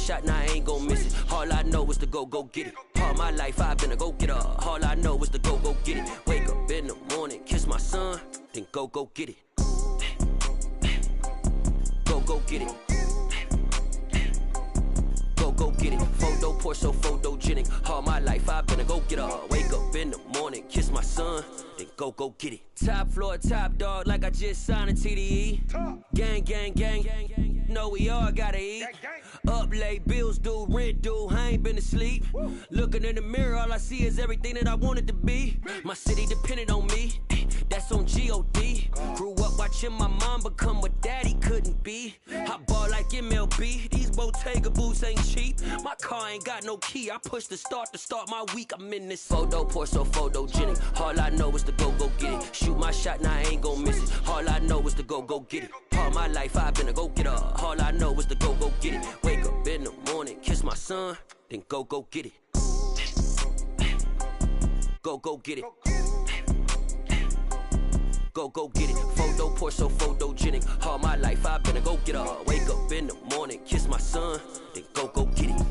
shot, now I ain't gon' miss it. All I know is to go get it. All my life I've been a go-getter. All I know is to go get it. Wake up in the morning, kiss my son, then go get it. Go get it. Go get it. Photo pour so photogenic. All my life I've been a go-getter. Wake up in the morning, kiss my son, then go get it. Top floor, top dog, like I just signed a TDE. Gang, gang, gang, gang, gang. Know we all gotta eat. Up late, bills due, rent due, I ain't been asleep. Looking in the mirror, all I see is everything that I wanted to be. My city depended on me, that's on G.O.D. Grew up watching my mom become what daddy couldn't be. I ball like MLB, these Bottega boots ain't cheap. My car ain't got no key, I push the start to start my week. I'm in this photo pour so photogenic. All I know is to go get it. Shoot my shot, now I ain't gon' miss it. All I know is to go get it. All my life I've been a go-getter. All I know is to go get it. Wake up in the morning, kiss my son, then go get it. Go get it. Go get it. Photo pour so photogenic. All my life I've been a go-getter. Wake up in the morning, kiss my son, then go get it.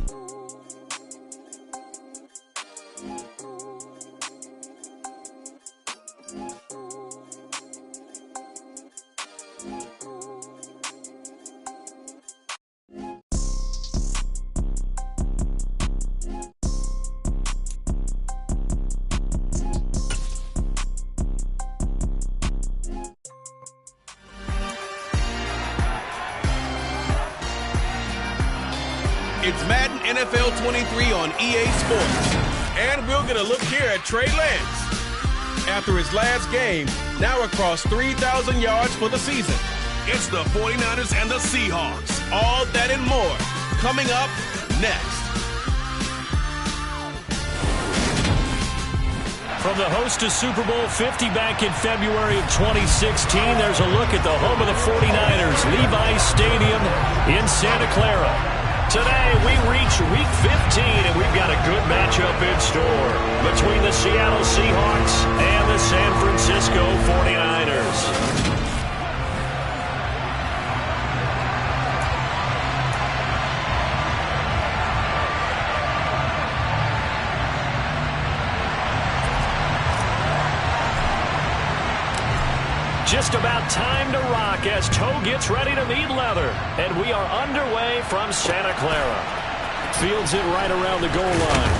It's Madden NFL 23 on EA Sports. And we'll get a look here at Trey Lance. After his last game, now across 3,000 yards for the season. It's the 49ers and the Seahawks. All that and more coming up next. From the host to Super Bowl 50 back in February of 2016, there's a look at the home of the 49ers, Levi's Stadium in Santa Clara. Today, we reach Week 15, and we've got a good matchup in store between the Seattle Seahawks and the San Francisco 49ers. Just about time to rock as Toe gets ready to meet leather. And we are underway from Santa Clara. Fields it right around the goal line.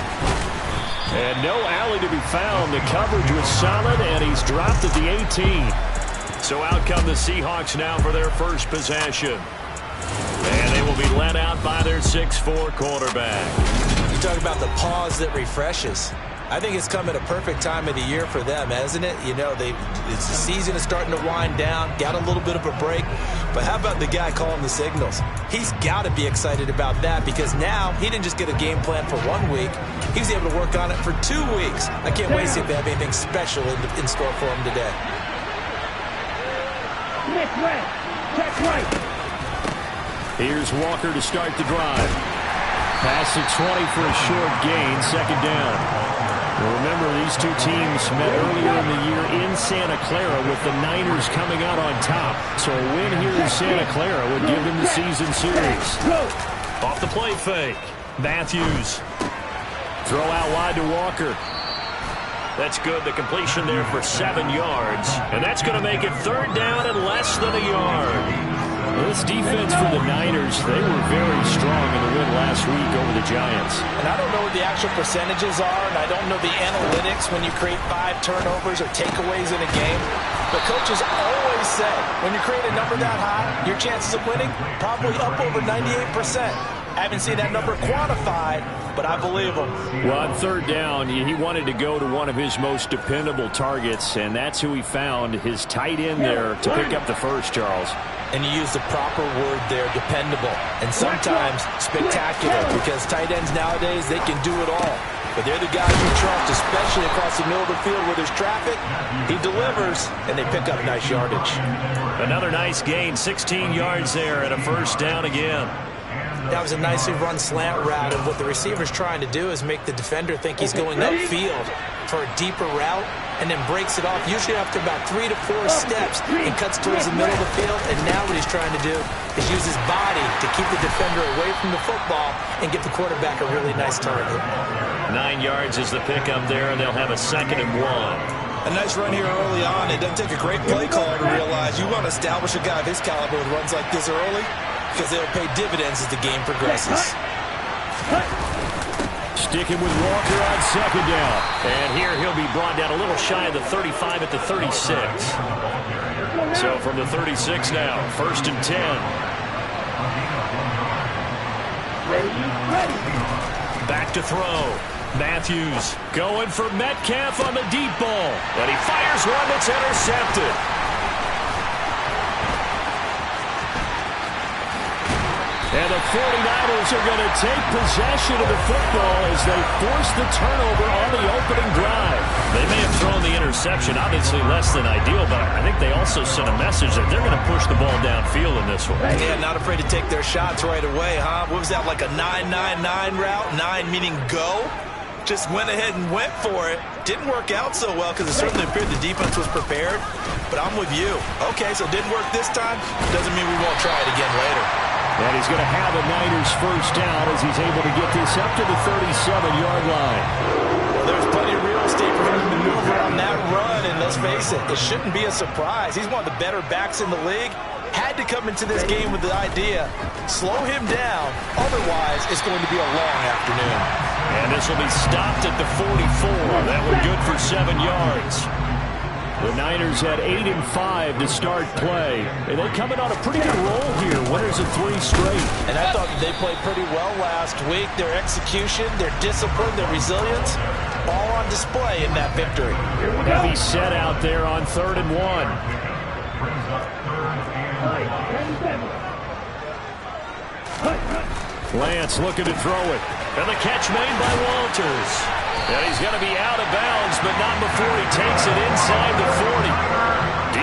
And no alley to be found. The coverage was solid, and he's dropped at the 18. So out come the Seahawks now for their first possession. And they will be led out by their 6'4" quarterback. You talk about the pause that refreshes. I think it's come at a perfect time of the year for them, hasn't it? You know, the season is starting to wind down, got a little bit of a break. But how about the guy calling the signals? He's got to be excited about that because now he didn't just get a game plan for 1 week. He was able to work on it for 2 weeks. I can't wait to see if they have anything special in store for him today. Check right. Here's Walker to start the drive. Pass to 20 for a short gain, second down. Well, remember, these two teams met earlier in the year in Santa Clara with the Niners coming out on top. So a win here in Santa Clara would give them the season series. Off the play fake. Matthews. Throw out wide to Walker. That's good. The completion there for 7 yards. And that's going to make it third down and less than a yard. This defense for the Niners, they were very strong in the win last week over the Giants. And I don't know what the actual percentages are, and I don't know the analytics when you create 5 turnovers or takeaways in a game. But coaches always say, when you create a number that high, your chances of winning probably up over 98%. I haven't seen that number quantified, but I believe him. Well, on third down, he wanted to go to one of his most dependable targets, and that's who he found, his tight end there to pick up the first, Charles. And you use the proper word there, dependable, and sometimes spectacular, because tight ends nowadays, they can do it all. But they're the guys you trust, especially across the middle of the field where there's traffic. He delivers, and they pick up nice yardage. Another nice gain, 16 yards there, and a first down again. That was a nicely run slant route, and what the receiver's trying to do is make the defender think he's going upfield for a deeper route, and then breaks it off, usually after about 3 to 4 steps, and cuts towards the middle of the field. And now what he's trying to do is use his body to keep the defender away from the football and give the quarterback a really nice target. 9 yards is the pickup there, and they'll have a 2nd and 1. A nice run here early on. It doesn't take a great play caller to realize you want to establish a guy of his caliber with runs like this early, because they'll pay dividends as the game progresses. Sticking with Walker on 2nd down. And here he'll be brought down a little shy of the 35 at the 36. So from the 36 now, 1st and 10. Back to throw. Matthews going for Metcalf on the deep ball. And he fires one that's intercepted. And the 49ers are going to take possession of the football as they force the turnover on the opening drive. They may have thrown the interception, obviously less than ideal, but I think they also sent a message that they're going to push the ball downfield in this one. Yeah, not afraid to take their shots right away, huh? What was that, like a 9-9-9 route? 9 meaning go? Just went ahead and went for it. Didn't work out so well because it certainly appeared the defense was prepared. But I'm with you. Okay, so it didn't work this time. Doesn't mean we won't try it again later. And he's going to have a Niners 1st down as he's able to get this up to the 37-yard line. Well, there's plenty of real estate for him to maneuver on that run. And let's face it, it shouldn't be a surprise. He's one of the better backs in the league. Had to come into this game with the idea, slow him down. Otherwise, it's going to be a long afternoon. And this will be stopped at the 44. That one good for 7 yards. The Niners had 8 and 5 to start play. And they're coming on a pretty good roll here. Winners of 3 straight. And I thought they played pretty well last week. Their execution, their discipline, their resilience, all on display in that victory. Heavy set out there on 3rd and 1. Lance looking to throw it. And the catch made by Walters. And he's going to be out of bounds, but not before he takes it inside the 40.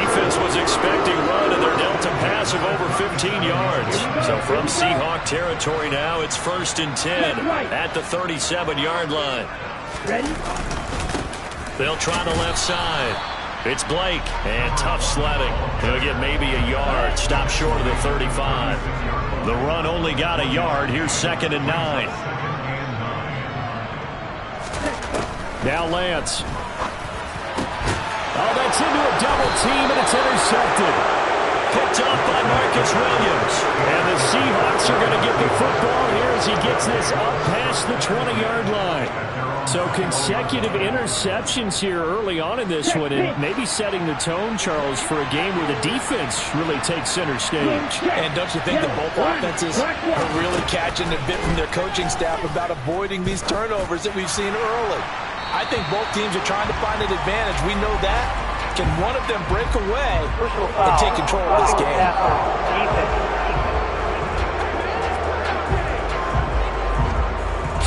Defense was expecting run, and they're dealt a pass of over 15 yards. So from Seahawk territory now, it's 1st and 10 at the 37-yard line. They'll try the left side. It's Blake, and tough sledding. He'll get maybe a yard, stop short of the 35. The run only got a yard. Here's 2nd and 9. Now Lance. Oh, that's into a double team, and it's intercepted. Picked off by Marcus Williams. And the Seahawks are going to get the football here as he gets this up past the 20-yard line. So consecutive interceptions here early on in this one, and maybe setting the tone, Charles, for a game where the defense really takes center stage. And don't you think that both offenses are really catching a bit from their coaching staff about avoiding these turnovers that we've seen early? I think both teams are trying to find an advantage. We know that. Can one of them break away and take control of this game?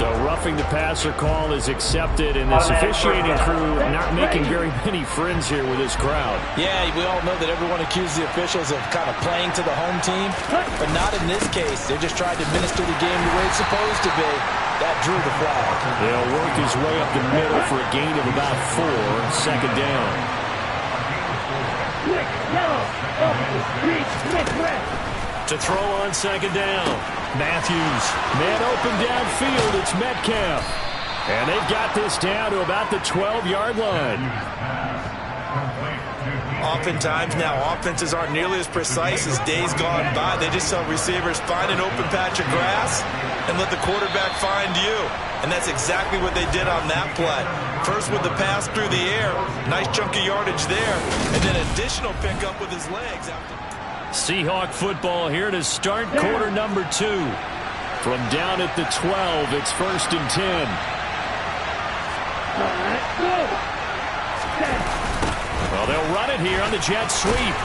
So roughing the passer call is accepted, and this officiating crew not making very many friends here with this crowd. Yeah, we all know that everyone accuses the officials of kind of playing to the home team, but not in this case. They're just trying to administer the game the way it's supposed to be. That drew the flag. They'll work his way up the middle for a gain of about 4, 2nd down. To throw on 2nd down. Matthews. Man open downfield. It's Metcalf. And they've got this down to about the 12-yard line. Oftentimes now, offenses aren't nearly as precise as days gone by. They just tell receivers, find an open patch of grass and let the quarterback find you. And that's exactly what they did on that play. First with the pass through the air. Nice chunk of yardage there. And then additional pickup with his legs after. Seahawk football here to start quarter number 2. From down at the 12, it's 1st and 10. Well, they'll run it here on the jet sweep.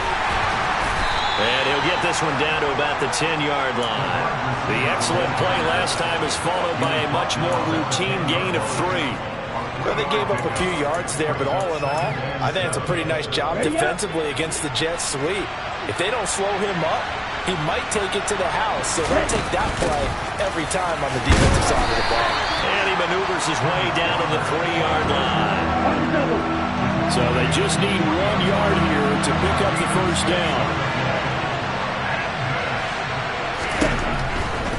And he'll get this one down to about the 10-yard line. The excellent play last time is followed by a much more routine gain of 3. Well, they gave up a few yards there, but all in all, I think it's a pretty nice job defensively against the jet sweep. If they don't slow him up, he might take it to the house. So they'll take that play every time on the defensive side of the ball. And he maneuvers his way down to the 3-yard line. So they just need 1 yard here to pick up the first down.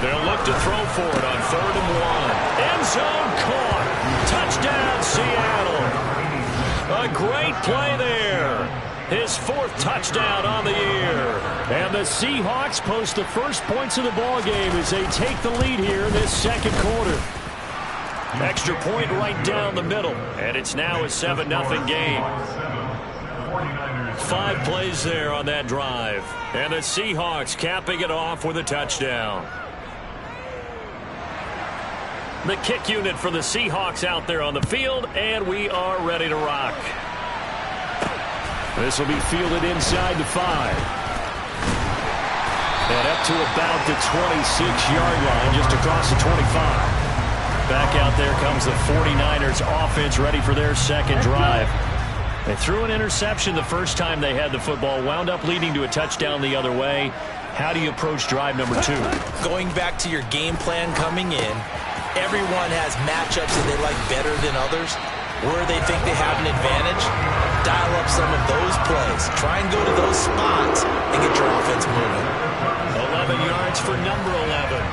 They'll look to throw for it on 3rd and 1. End zone caught. Touchdown, Seattle. A great play there. His 4th touchdown on the year. And the Seahawks post the first points of the ball game as they take the lead here in this second quarter. Extra point right down the middle. And it's now a 7-0 game. 5 plays there on that drive. And the Seahawks capping it off with a touchdown. The kick unit for the Seahawks out there on the field, and we are ready to rock. This will be fielded inside the 5. And up to about the 26-yard line, just across the 25. Back out there comes the 49ers offense ready for their second drive. They threw an interception the first time they had the football, wound up leading to a touchdown the other way. How do you approach drive number 2? Going back to your game plan coming in, everyone has matchups that they like better than others. Where they think they have an advantage, dial up some of those plays. Try and go to those spots and get your offense moving. 11 yards for number 11.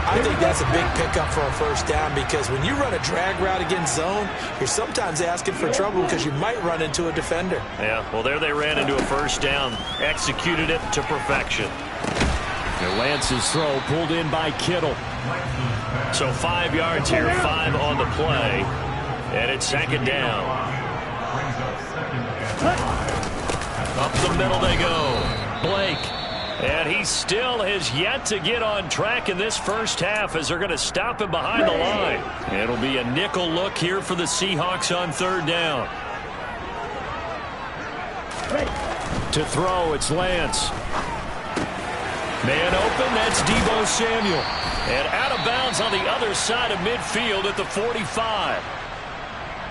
I think that's a big pickup for a first down because when you run a drag route against zone, you're sometimes asking for trouble because you might run into a defender. Yeah, well, there they ran into a first down. Executed it to perfection. And Lance's throw pulled in by Kittle. So 5 yards here, 5 on the play. And it's second down. Up the middle they go. Blake. And he still has yet to get on track in this first half as they're going to stop him behind the line. It'll be a nickel look here for the Seahawks on 3rd down. To throw, it's Lance. Man open, that's Deebo Samuel. And out of bounds on the other side of midfield at the 45.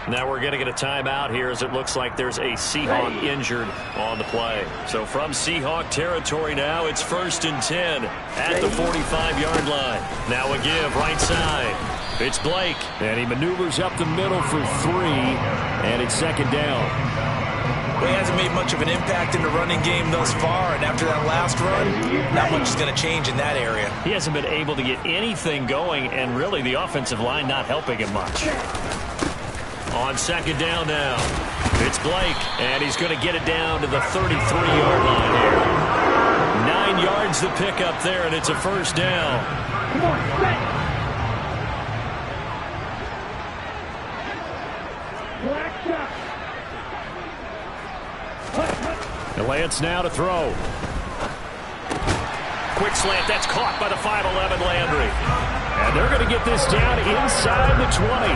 Now we're going to get a timeout here as it looks like there's a Seahawk injured on the play. So from Seahawk territory now, it's 1st and 10 at the 45-yard line. Now a give right side. It's Blake. And he maneuvers up the middle for 3. And it's second down. Well, he hasn't made much of an impact in the running game thus far. And after that last run, not much is going to change in that area. He hasn't been able to get anything going. And really the offensive line not helping him much. On second down now, it's Blake, and he's going to get it down to the 33-yard line here. 9 yards to pick up there, and it's a first down. Come on, set. Black shot. And Lance now to throw. Quick slant, that's caught by the 5'11" Landry. And they're going to get this down inside the 20.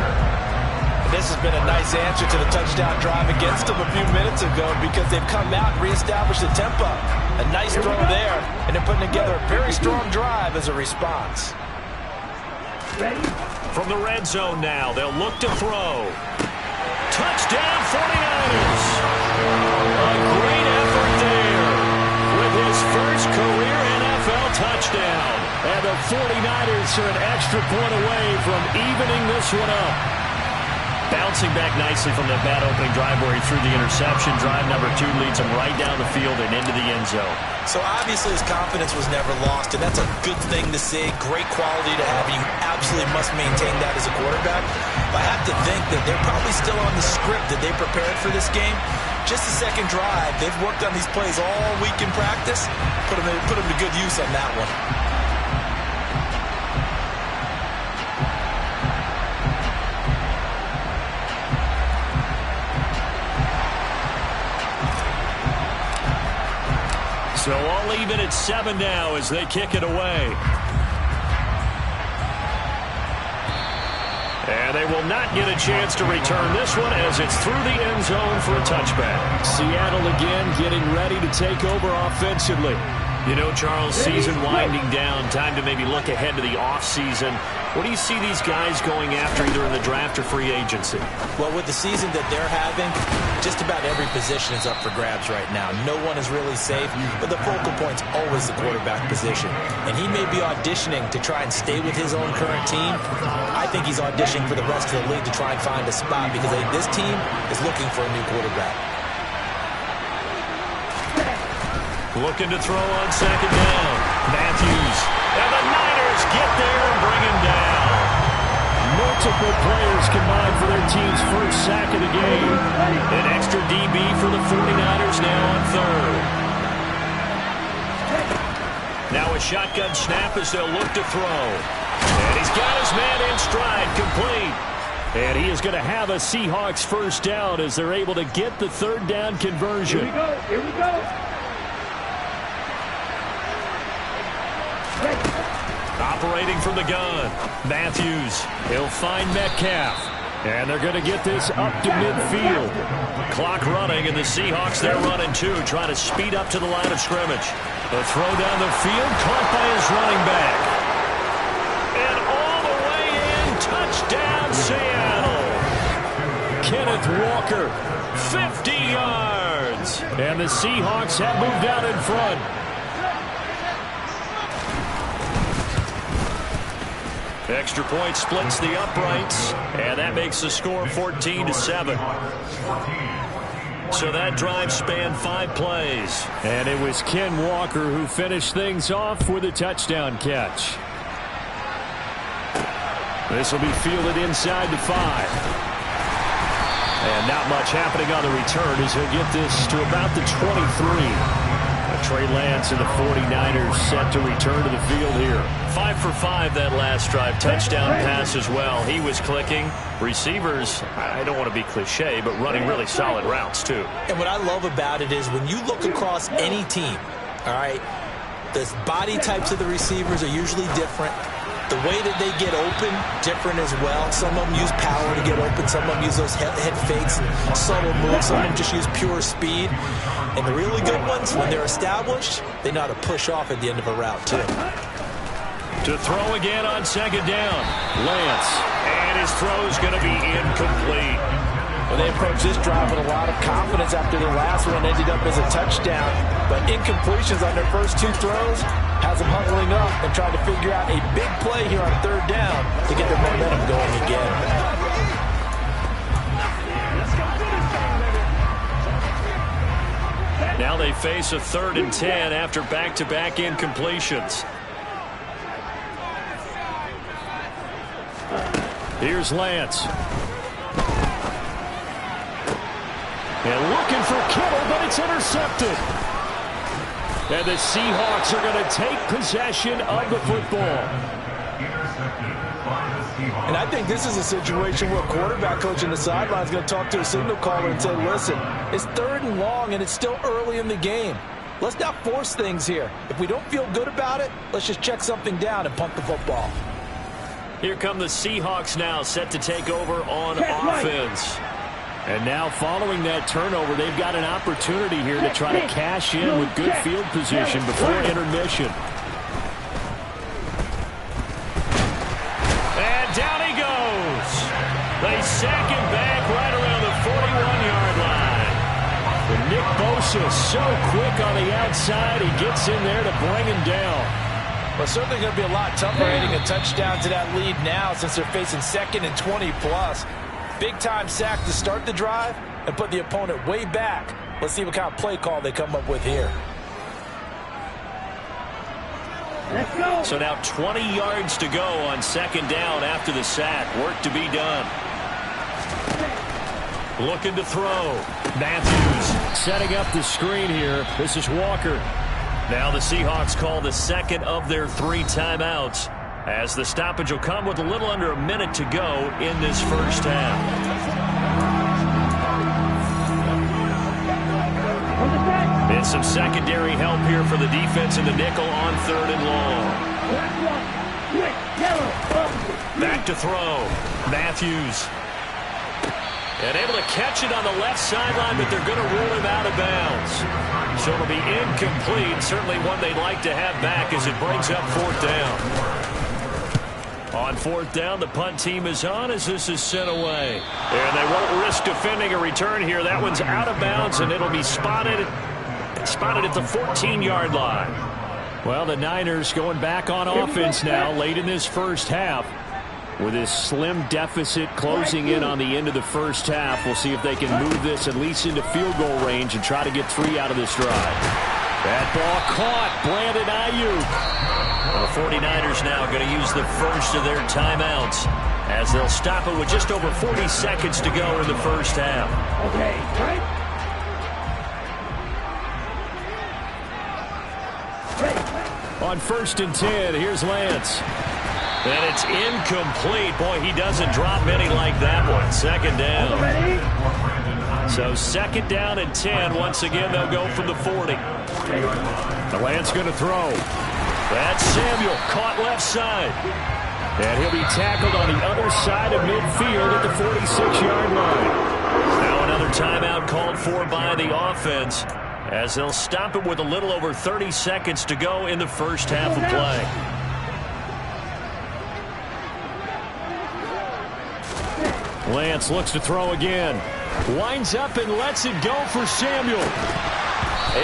This has been a nice answer to the touchdown drive against them a few minutes ago because they've come out and reestablished the tempo. A nice throw there, and they're putting together a very strong drive as a response. From the red zone now, they'll look to throw. Touchdown 49ers! A great effort there with his first career NFL touchdown. And the 49ers are an extra point away from evening this one up. Bouncing back nicely from that bad opening drive where he threw the interception. Drive number 2 leads him right down the field and into the end zone. So obviously his confidence was never lost, and that's a good thing to see. Great quality to have. You absolutely must maintain that as a quarterback. But I have to think that they're probably still on the script that they prepared for this game. Just the second drive. They've worked on these plays all week in practice. Put them to good use on that one. So all even at 7 now as they kick it away. And they will not get a chance to return this one as it's through the end zone for a touchback. Seattle again getting ready to take over offensively. You know, Charles, season winding down, time to maybe look ahead to the offseason. What do you see these guys going after either in the draft or free agency? Well, with the season that they're having, just about every position is up for grabs right now. No one is really safe, but the focal point's always the quarterback position. And he may be auditioning to try and stay with his own current team. I think he's auditioning for the rest of the league to try and find a spot because I think this team is looking for a new quarterback. Looking to throw on second down. Matthews. And the Niners get there and bring him down. Multiple players combined for their team's first sack of the game. An extra DB for the 49ers now on third. Now a shotgun snap as they'll look to throw. And he's got his man in stride, complete. And he is going to have a Seahawks first down as they're able to get the third down conversion. Here we go. Here we go. Operating from the gun, Matthews. He'll find Metcalf. And they're going to get this up to midfield. Clock running, and the Seahawks, they're running too, trying to speed up to the line of scrimmage. The throw down the field, caught by his running back. And all the way in, touchdown Seattle. Kenneth Walker, 50 yards. And the Seahawks have moved out in front. Extra point splits the uprights, and that makes the score 14-7. So that drive spanned 5 plays. And it was Ken Walker who finished things off with a touchdown catch. This will be fielded inside the 5. And not much happening on the return as he'll get this to about the 23. Trey Lance and the 49ers set to return to the field here. 5 for 5 that last drive. Touchdown pass as well. He was clicking. Receivers, I don't want to be cliche, but running really solid routes too. And what I love about it is when you look across any team, all right, the body types of the receivers are usually different. The way that they get open, different as well. Some of them use power to get open. Some of them use those head fakes and subtle moves. Some of them just use pure speed. And the really good ones, when they're established, they know how to push off at the end of a route, too. To throw again on second down. Lance. And his throw's going to be incomplete. Well, they approached this drive with a lot of confidence after the last one ended up as a touchdown. But incompletions on their first 2 throws has them huddling up and trying to figure out a big play here on third down to get their momentum going again. Now they face a 3rd and 10 after back-to-back incompletions. Here's Lance. And looking for Kittle, but it's intercepted. And the Seahawks are going to take possession of the football. And I think this is a situation where a quarterback coach in the sideline is going to talk to a signal caller and say, listen, it's 3rd and long and it's still early in the game. Let's not force things here. If we don't feel good about it, let's just check something down and punt the football. Here come the Seahawks now, set to take over on offense. And now following that turnover, they've got an opportunity here to try to cash in with good field position before intermission. And down he goes. They sack him back right around the 41-yard line. And Nick Bosa so quick on the outside, he gets in there to bring him down. Well, certainly going to be a lot tougher adding a touchdown to that lead now since they're facing 2nd and 20+. Big-time sack to start the drive and put the opponent way back. Let's see what kind of play call they come up with here. Let's go. So now 20 yards to go on second down after the sack. Work to be done. Looking to throw. Matthews setting up the screen here. This is Walker. Now the Seahawks call the second of their 3 timeouts, as the stoppage will come with a little under a minute to go in this first half. And some secondary help here for the defense in the nickel on 3rd and long. Back to throw. Matthews. And able to catch it on the left sideline, but they're going to rule him out of bounds. So it'll be incomplete. Certainly one they'd like to have back as it brings up 4th down. On 4th down, the punt team is on as this is sent away. And they won't risk defending a return here. That one's out of bounds, and it'll be spotted at the 14-yard line. Well, the Niners going back on offense now late in this first half. With this slim deficit closing in on the end of the first half, we'll see if they can move this at least into field goal range and try to get 3 out of this drive. That ball caught. Brandon Ayuk. The 49ers now going to use the first of their timeouts as they'll stop it with just over 40 seconds to go in the first half. Okay, right. On 1st and 10, here's Lance. And it's incomplete. Boy, he doesn't drop many like that one. 2nd down. So 2nd down and 10. Once again, they'll go from the 40. The Lance going to throw. That's Samuel, caught left side. And he'll be tackled on the other side of midfield at the 46-yard line. Now another timeout called for by the offense as they'll stop it with a little over 30 seconds to go in the first half of play. Lance looks to throw again. Winds up and lets it go for Samuel.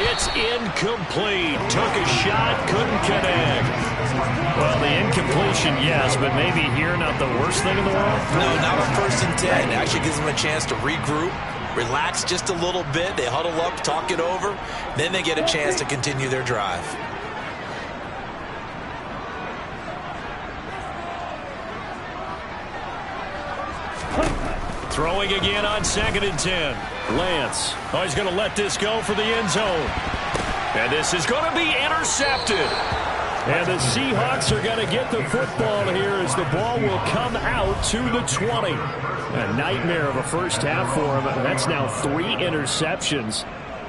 It's incomplete. Took a shot, couldn't connect. Well, the incompletion, yes, but maybe here not the worst thing in the world? No, not on 1st and 10. It actually gives them a chance to regroup, relax just a little bit. They huddle up, talk it over. Then they get a chance to continue their drive. Throwing again on 2nd and 10. Lance. Oh, he's going to let this go for the end zone. And this is going to be intercepted. And the Seahawks are going to get the football here as the ball will come out to the 20. A nightmare of a first half for him. That's now 3 interceptions.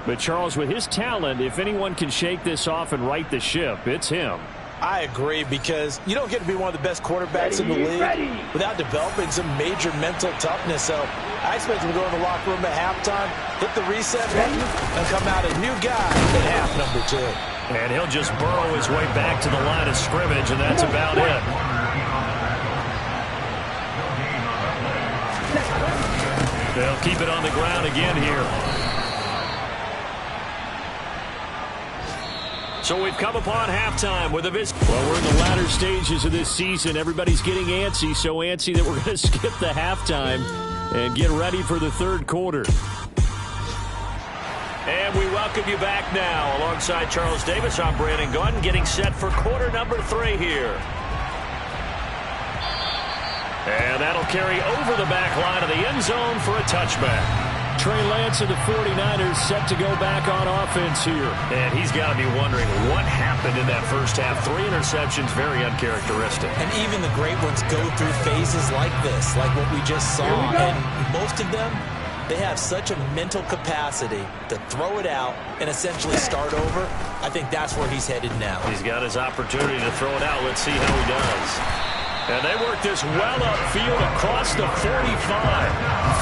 But Charles, with his talent, if anyone can shake this off and right the ship, it's him. I agree, because you don't get to be one of the best quarterbacks in the league without developing some major mental toughness. So I expect him to go in the locker room at halftime, hit the reset button, and come out a new guy at half number 2. And he'll just burrow his way back to the line of scrimmage, and that's about it. They'll keep it on the ground again here. So we've come upon halftime with a visit. Well, we're in the latter stages of this season. Everybody's getting antsy, so antsy that we're going to skip the halftime and get ready for the 3rd quarter. And we welcome you back now. Alongside Charles Davis, I'm Brandon Gaudin, getting set for quarter number 3 here. And that'll carry over the back line of the end zone for a touchback. Trey Lance of the 49ers set to go back on offense here. And he's got to be wondering what happened in that first half. 3 interceptions, very uncharacteristic. And even the great ones go through phases like this, like what we just saw. And most of them, they have such a mental capacity to throw it out and essentially start over. I think that's where he's headed now. He's got his opportunity to throw it out. Let's see how he does. And they work this well upfield across the 45.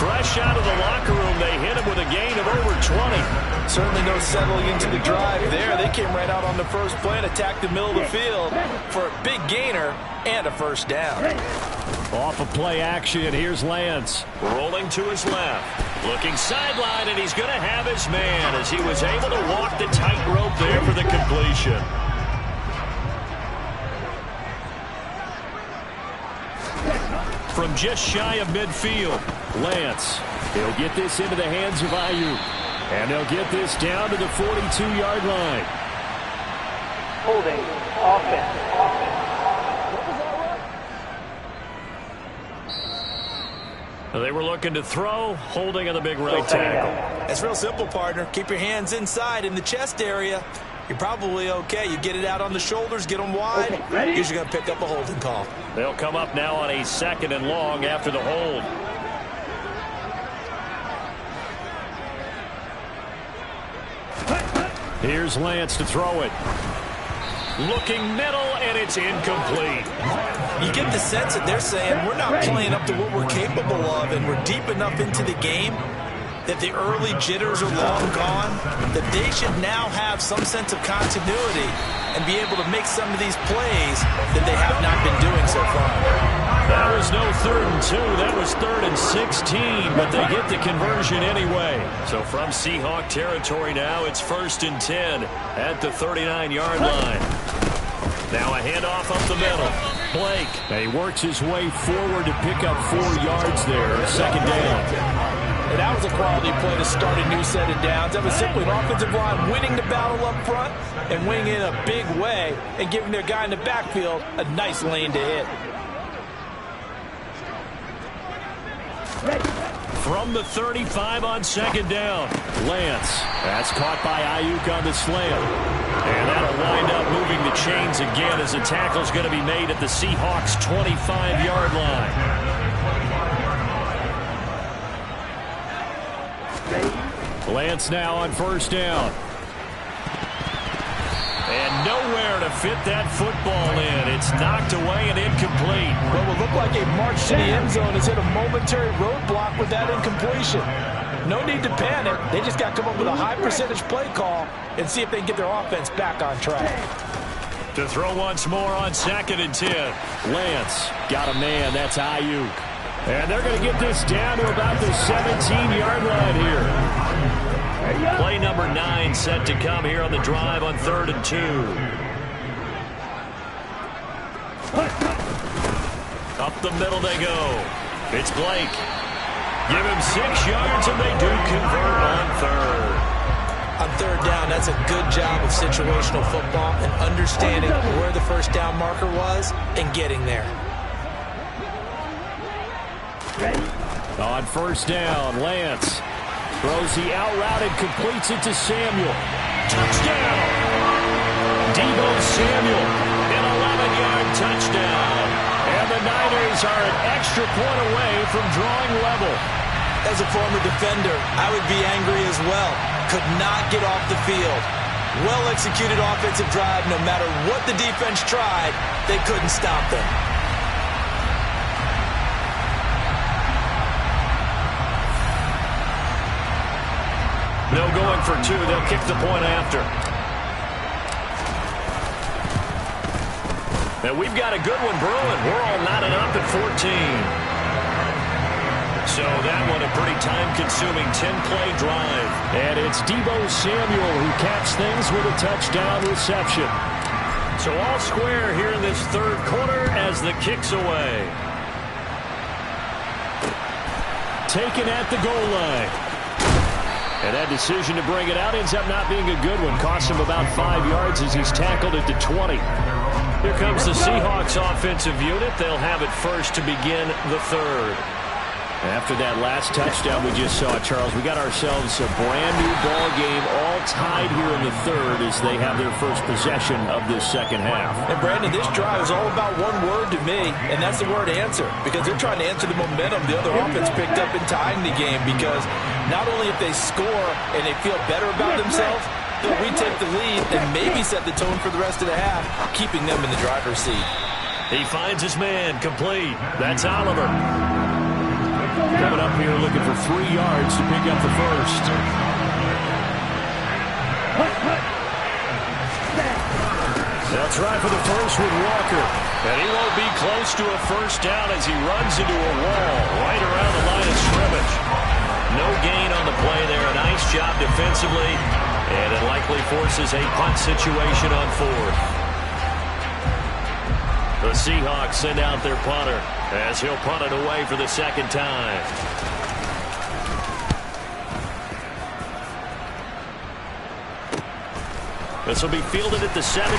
Fresh out of the locker room, they hit him with a gain of over 20. Certainly no settling into the drive there. They came right out on the first play and attacked the middle of the field for a big gainer and a first down. Off of play action, here's Lance. Rolling to his left. Looking sideline, and he's going to have his man as he was able to walk the tightrope there for the completion. From just shy of midfield, Lance. He'll get this into the hands of Ayuk. And they'll get this down to the 42-yard line. Holding. Offense. They were looking to throw, holding on the big right tackle. It's real simple, partner. Keep your hands inside in the chest area. You're probably okay. You get it out on the shoulders, get them wide. You're usually going to pick up a holding call. They'll come up now on a 2nd and long after the hold. Here's Lance to throw it. Looking middle, and it's incomplete. You get the sense that they're saying we're not playing up to what we're capable of, and we're deep enough into the game that the early jitters are long gone, that they should now have some sense of continuity and be able to make some of these plays that they have not been doing so far. That was no 3rd and 2. That was 3rd and 16, but they get the conversion anyway. So from Seahawk territory now, it's 1st and 10 at the 39-yard line. Now a handoff up the middle. Blake. He works his way forward to pick up 4 yards there. 2nd down. And that was a quality play to start a new set of downs. That was simply an offensive line winning the battle up front and winning in a big way and giving their guy in the backfield a nice lane to hit. From the 35 on 2nd down. Lance. That's caught by Ayuk on the slam. And that'll wind up moving the chains again as the tackle's going to be made at the Seahawks' 25-yard line. Lance now on 1st down. And nowhere to fit that football in. It's knocked away and incomplete. Well, it will look like a march to the end zone has hit a momentary roadblock with that incompletion. No need to panic. They just got to come up with a high percentage play call and see if they can get their offense back on track. To throw once more on 2nd and 10. Lance got a man. That's Ayuk. And they're going to get this down to about the 17-yard line here. Play number 9 set to come here on the drive on 3rd and 2. Up the middle they go. It's Blake. Give him 6 yards and they do convert on 3rd. On 3rd down, that's a good job of situational football and understanding where the 1st down marker was and getting there. On 1st down, Lance throws the out route and completes it to Samuel. Touchdown! Deebo Samuel, an 11-yard touchdown. And the Niners are an extra point away from drawing level. As a former defender, I would be angry as well. Could not get off the field. Well-executed offensive drive. No matter what the defense tried, they couldn't stop them. No going for 2. They'll kick the point after. And we've got a good one brewing. We're all knotted up at 14. So that one a pretty time-consuming 10-play drive. And it's Deebo Samuel who caps things with a touchdown reception. So all square here in this 3rd quarter as the kick's away. Taken at the goal line. And that decision to bring it out ends up not being a good one. Costs him about 5 yards as he's tackled at the 20. Here comes the Seahawks offensive unit. They'll have it first to begin the 3rd. After that last touchdown we just saw, Charles, we got ourselves a brand-new ball game all tied here in the 3rd as they have their first possession of this 2nd half. And, Brandon, this drive is all about one word to me, and that's the word answer, because they're trying to answer the momentum the other offense picked up in tying the game, because not only if they score and they feel better about themselves, they'll retake the lead and maybe set the tone for the rest of the half, keeping them in the driver's seat. He finds his man complete. That's Oliver. Coming up here looking for 3 yards to pick up the first. They'll try for the first with Walker. And he won't be close to a first down as he runs into a wall right around the line of scrimmage. No gain on the play there. A nice job defensively. And it likely forces a punt situation on 4th. The Seahawks send out their punter as he'll punt it away for the 2nd time. This will be fielded at the 17.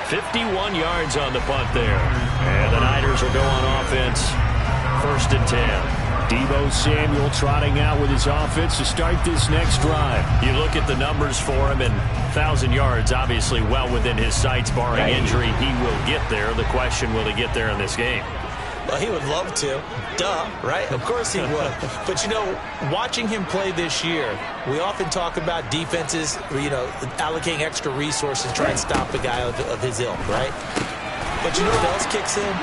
51 yards on the punt there. And the Niners will go on offense. 1st and 10. Deebo Samuel trotting out with his offense to start this next drive. You look at the numbers for him, and 1,000 yards obviously well within his sights, barring injury. He will get there. The question, will he get there in this game? Well, he would love to. Duh, right? Of course he would. But, you know, watching him play this year, we often talk about defenses, you know, allocating extra resources to try and stop a guy of his ilk, right? But you know what else kicks in?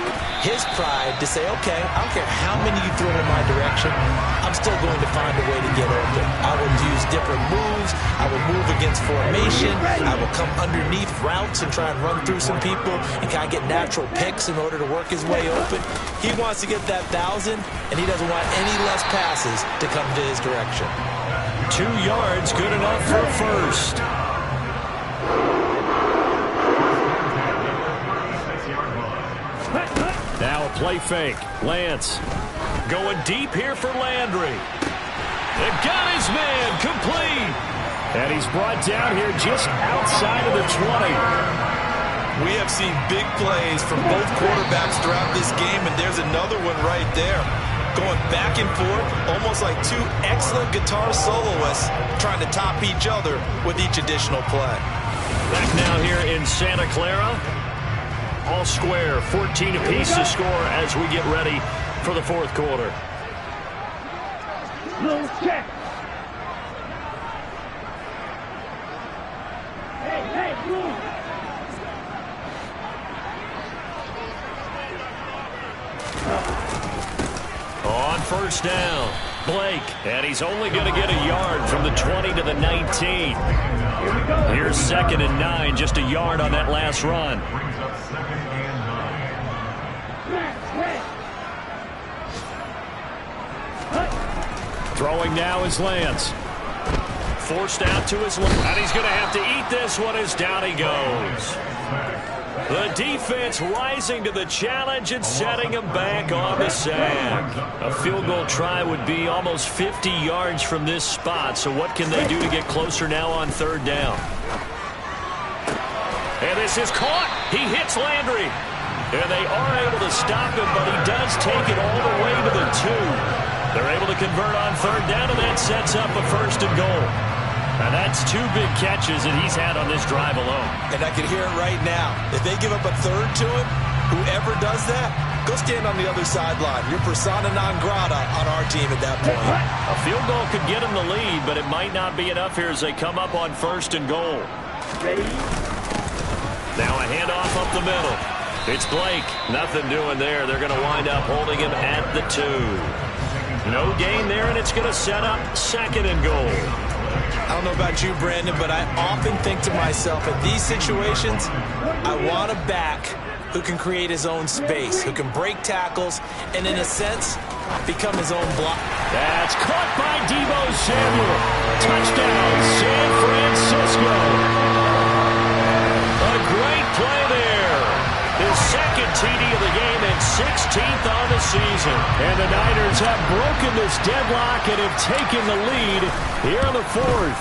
His pride to say, okay, I don't care how many you throw in my direction, I'm still going to find a way to get open. I will use different moves. I will move against formation. I will come underneath routes and try and run through some people and kind of get natural picks in order to work his way open. He wants to get that 1,000, and he doesn't want any less passes to come to his direction. 2 yards, good enough for a first. Now a play fake. Lance going deep here for Landry. They've got his man complete. And he's brought down here just outside of the 20. We have seen big plays from both quarterbacks throughout this game, and there's another one right there. Going back and forth, almost like 2 excellent guitar soloists trying to top each other with each additional play. Back now here in Santa Clara. All square, 14 apiece to score as we get ready for the 4th quarter. Blue check. Hey, blue. On first down, Blake, and he's only going to get a yard from the 20 to the 19. Here's 2nd and 9, just a yard on that last run. Throwing now is Lance. Forced out to his left, and he's going to have to eat this one as down he goes. The defense rising to the challenge and setting him back on the sack. A field goal try would be almost 50 yards from this spot, so what can they do to get closer now on 3rd down? And this is caught. He hits Landry. And they are able to stop him, but he does take it all the way to the 2. They're able to convert on 3rd down, and that sets up a 1st and goal. And that's 2 big catches that he's had on this drive alone. And I can hear it right now. If they give up a 3rd to him, whoever does that, go stand on the other sideline. You're persona non grata on our team at that point. A field goal could get him the lead, but it might not be enough here as they come up on 1st and goal. Ready? Now a handoff up the middle. It's Blake. Nothing doing there. They're going to wind up holding him at the 2. No gain there, and it's going to set up 2nd and goal. I don't know about you, Brandon, but I often think to myself, in these situations, I want a back who can create his own space, who can break tackles, and in a sense, become his own block. That's caught by Deebo Samuel. Touchdown, San Francisco. A great play there. His 2nd TD of the game and 16th on the season. And the Niners have broken this deadlock and have taken the lead here in the 4th.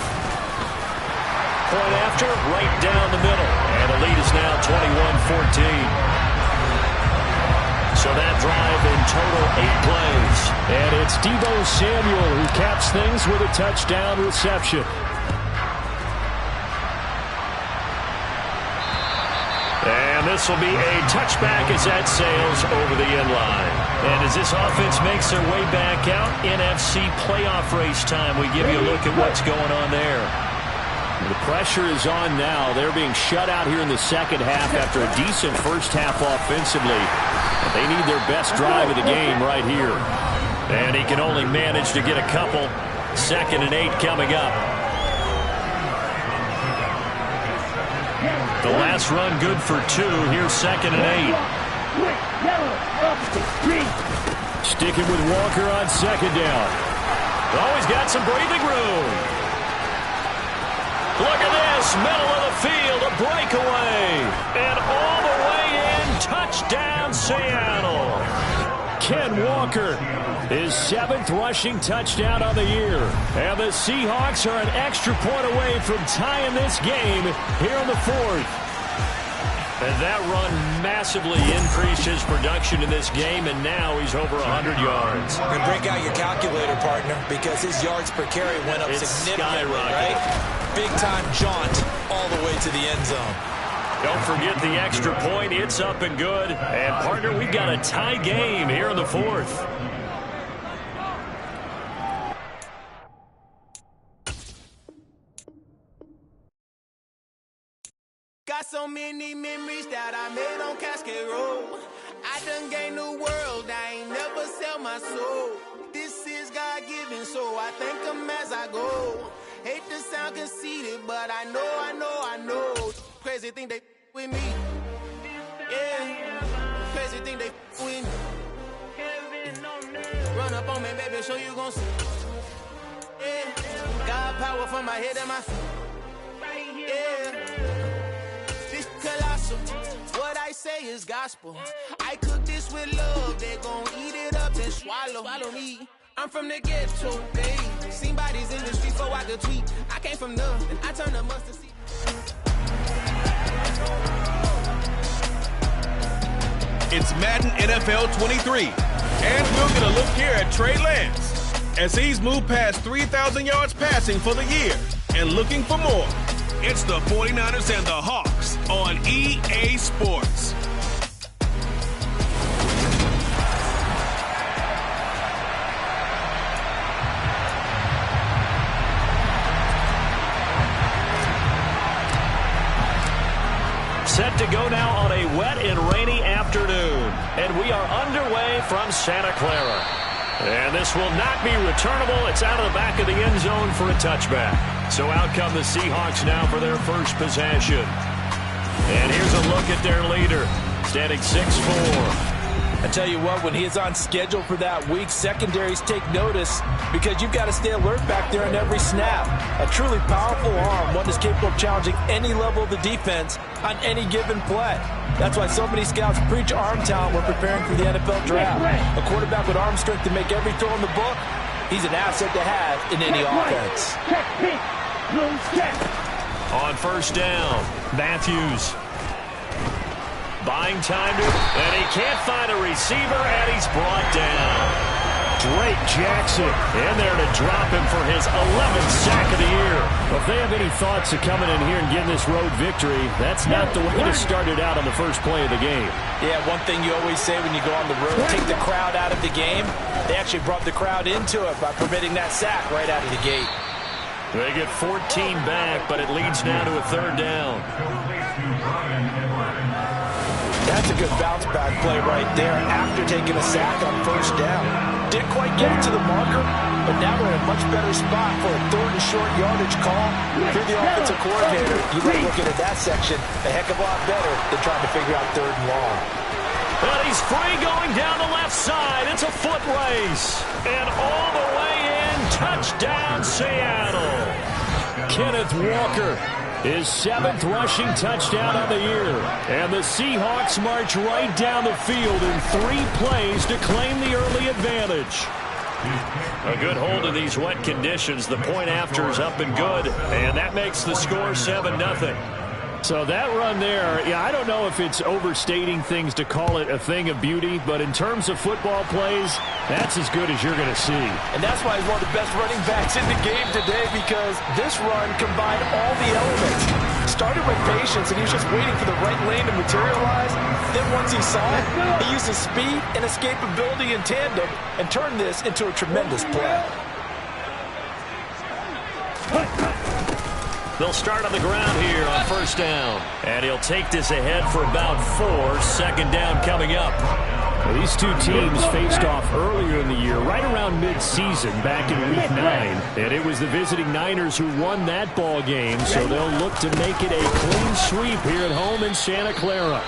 Point after, right down the middle. And the lead is now 21-14. So that drive in total 8 plays. And it's Deebo Samuel who caps things with a touchdown reception. And this will be a touchback as that sails over the end line. And as this offense makes their way back out, NFC playoff race time, we give you a look at what's going on there. The pressure is on now. They're being shut out here in the 2nd half after a decent first half offensively. They need their best drive of the game right here. And he can only manage to get a couple. 2nd and 8 coming up. The last run good for 2. Here's 2nd and 8. Sticking with Walker on 2nd down. Oh, he's got some breathing room. Look at this. Middle of the field. A breakaway. And all the way in. Touchdown, Seattle. Ken Walker, his 7th rushing touchdown on the year. And the Seahawks are an extra point away from tying this game here in the 4th. And that run massively increased his production in this game, and now he's over 100 yards. And break out your calculator, partner, because his yards per carry went up significantly, right? Big-time jaunt all the way to the end zone. Don't forget the extra point. It's up and good. And, partner, we've got a tie game here in the 4th. Got so many memories that I made on Cascade Road. gain the world, I ain't never sell my soul. This is God-given, so I thank him as I go. Hate to sound conceited, but I know. Crazy think they with me. Yeah, crazy think they with me. Run up on me, baby, show you gon' see. Yeah, God power from my head and my feet. Yeah, this colossal. What I say is gospel. I cook this with love. They gon' eat it up and swallow me. I'm from the ghetto, baby. Seen bodies in the streets before I could tweet. I came from nothing. I turned the mustard seed. It's Madden NFL 23. And we'll get a look here at Trey Lance as he's moved past 3,000 yards passing for the year and looking for more. It's the 49ers and the Hawks on EA Sports. Set to go now on a wet and rainy afternoon. And we are underway from Santa Clara. And this will not be returnable. It's out of the back of the end zone for a touchback. So out come the Seahawks now for their first possession. And here's a look at their leader, standing 6'4". I tell you what, when he is on schedule for that week, secondaries take notice because you've got to stay alert back there on every snap. A truly powerful arm, one that's capable of challenging any level of the defense on any given play. That's why so many scouts preach arm talent when preparing for the NFL draft. A quarterback with arm strength to make every throw in the book, he's an asset to have in any offense. On first down, Matthews. Buying time to, and he can't find a receiver, and he's brought down. Drake Jackson in there to drop him for his 11th sack of the year. Well, if they have any thoughts of coming in here and getting this road victory, that's not the way to start it out on the first play of the game. Yeah, one thing you always say when you go on the road, take the crowd out of the game. They actually brought the crowd into it by permitting that sack right out of the gate. They get 14 back, but it leads now to a third down. That's a good bounce back play right there after taking a sack on first down. Didn't quite get it to the marker, but now we're in a much better spot for a third and short yardage call. If you're the offensive coordinator, you like looking at that section a heck of a lot better than trying to figure out third and long. But he's free going down the left side. It's a foot race. And all the way in, touchdown Seattle. Kenneth Walker, his 7th rushing touchdown of the year. And the Seahawks march right down the field in 3 plays to claim the early advantage. A good hold in these wet conditions. The point after is up and good. And that makes the score 7-0. So that run there, yeah, I don't know if it's overstating things to call it a thing of beauty, but in terms of football plays, that's as good as you're going to see. And that's why he's one of the best running backs in the game today, because this run combined all the elements. Started with patience, and he was just waiting for the right lane to materialize. Then once he saw it, he used his speed and escapability in tandem and turned this into a tremendous play. They'll start on the ground here on first down. And he'll take this ahead for about 4. Second down coming up. Well, these two teams faced off earlier in the year, right around mid-season, back in Week 9. And it was the visiting Niners who won that ball game, so they'll look to make it a clean sweep here at home in Santa Clara.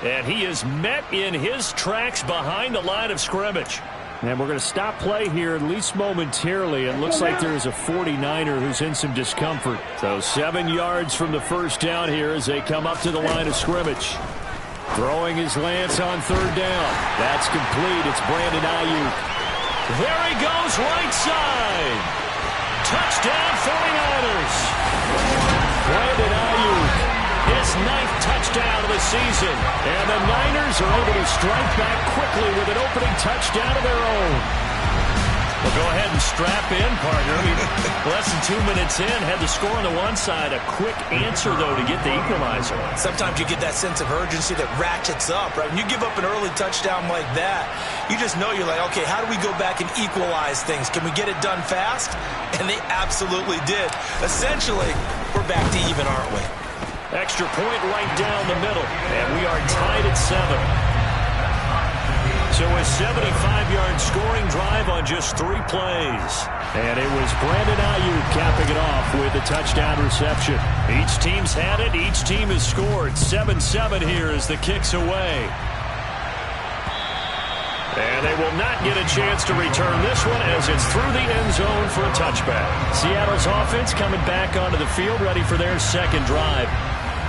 And he is met in his tracks behind the line of scrimmage. And we're going to stop play here, at least momentarily. It looks like there is a 49er who's in some discomfort. So 7 yards from the first down here as they come up to the line of scrimmage. Throwing his Lance on third down. That's complete. It's Brandon Ayuk. There he goes, right side. Touchdown 49ers. Brandon Ayuk. His 9th touchdown of the season. And the Niners are able to strike back quickly with an opening touchdown of their own. Well, go ahead and strap in, partner. Less than 2 minutes in, had the score on the one side. A quick answer, though, to get the equalizer. Sometimes you get that sense of urgency that ratchets up, right? When you give up an early touchdown like that, you just know you're like, okay, how do we go back and equalize things? Can we get it done fast? And they absolutely did. Essentially, we're back to even, aren't we? Extra point right down the middle, and we are tied at 7. So a 75-yard scoring drive on just 3 plays. And it was Brandon Ayuk capping it off with a touchdown reception. Each team's had it. Each team has scored. 7-7 here as the kick's away. And they will not get a chance to return this one as it's through the end zone for a touchback. Seattle's offense coming back onto the field, ready for their second drive.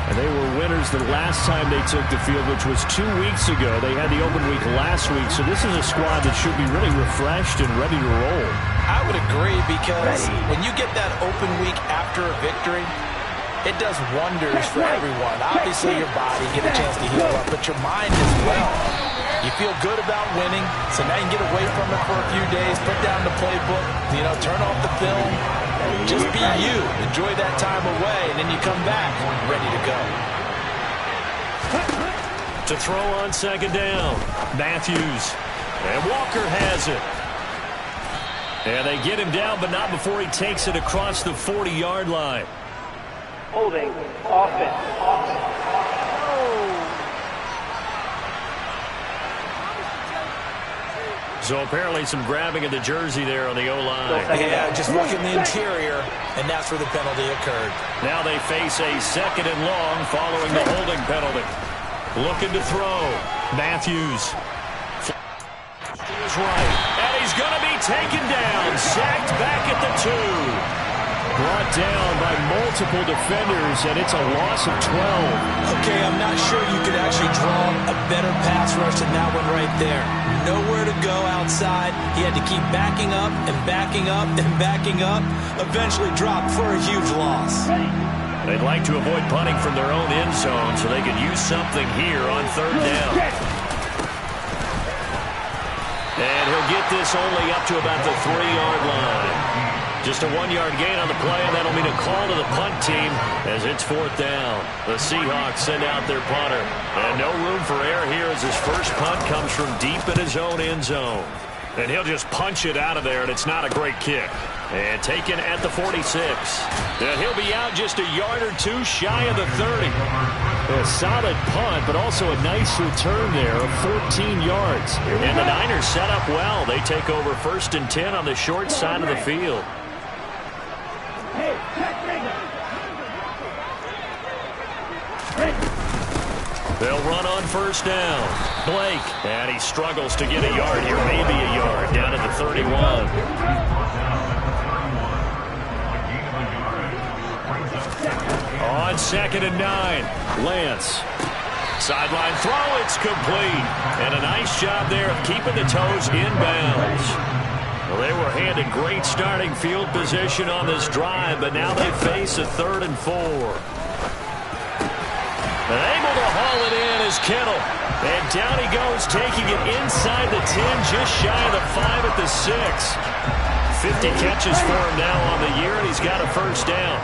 And they were winners the last time they took the field, which was 2 weeks ago. They had the open week last week, so this is a squad that should be really refreshed and ready to roll. I would agree, because when you get that open week after a victory, it does wonders for everyone. Obviously, your body, get a chance to heal up, but your mind as well. You feel good about winning, so now you can get away from it for a few days, put down the playbook, turn off the film, just be you. Enjoy that time away, and then you come back ready to go. To throw on second down, Matthews. And Walker has it. And they get him down, but not before he takes it across the 40-yard line. Holding. Offense. So apparently some grabbing of the jersey there on the O-line. Yeah, just looking the interior, and that's where the penalty occurred. Now they face a 2nd and long following the holding penalty. Looking to throw. Matthews. Is right. And he's going to be taken down. Sacked back at the 2. Brought down by multiple defenders, and it's a loss of 12. Okay, I'm not sure you could actually draw a better pass rush than that one right there. Nowhere to go outside. He had to keep backing up and backing up and backing up. Eventually dropped for a huge loss. They'd like to avoid punting from their own end zone so they could use something here on 3rd down. And he'll get this only up to about the 3-yard line. Just a 1-yard gain on the play, and that'll mean a call to the punt team as it's 4th down. The Seahawks send out their punter. And no room for error here as his first punt comes from deep in his own end zone. And he'll just punch it out of there, and it's not a great kick. And taken at the 46. And he'll be out just a yard or 2 shy of the 30. A solid punt, but also a nice return there of 14 yards. And the Niners set up well. They take over 1st and 10 on the short side of the field. They'll run on 1st down. Blake, and he struggles to get a yard here, maybe a yard, down at the 31. On 2nd and 9, Lance. Sideline throw, it's complete. And a nice job there of keeping the toes inbounds. Well, they were handed great starting field position on this drive, but now they face a 3rd and 4. And able to haul it in is Kittle. And down he goes, taking it inside the 10, just shy of the 5 at the 6. 50 catches for him now on the year, and he's got a 1st down.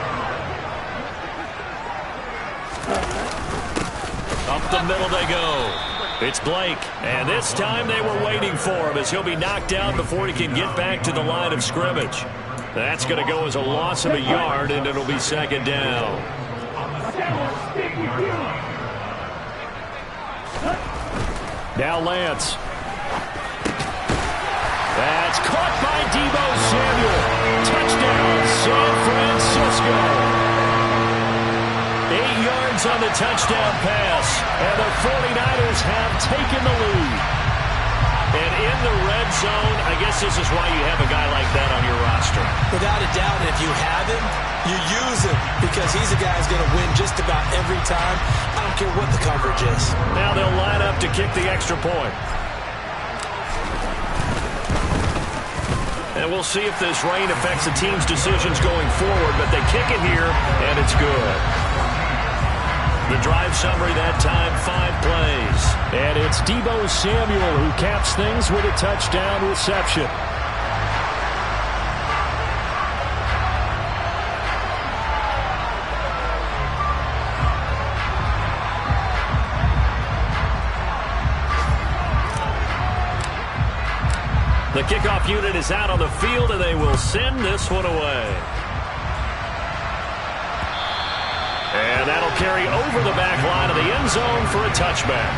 Up the middle they go. It's Blake, and this time they were waiting for him as he'll be knocked down before he can get back to the line of scrimmage. That's going to go as a loss of a yard, and it'll be 2nd down. Now Lance. That's caught by Deebo Samuel. Touchdown, San Francisco. 8 yards on the touchdown pass, and the 49ers have taken the lead. And in the red zone, I guess this is why you have a guy like that on your roster. Without a doubt, and if you have him, you use him, because he's a guy who's going to win just about every time. I don't care what the coverage is. Now they'll line up to kick the extra point. And we'll see if this rain affects the team's decisions going forward, but they kick it here, and it's good. The drive summary that time, 5 plays. And it's Deebo Samuel who caps things with a touchdown reception. The kickoff unit is out on the field, and they will send this one away. And that'll carry over the back line of the end zone for a touchback.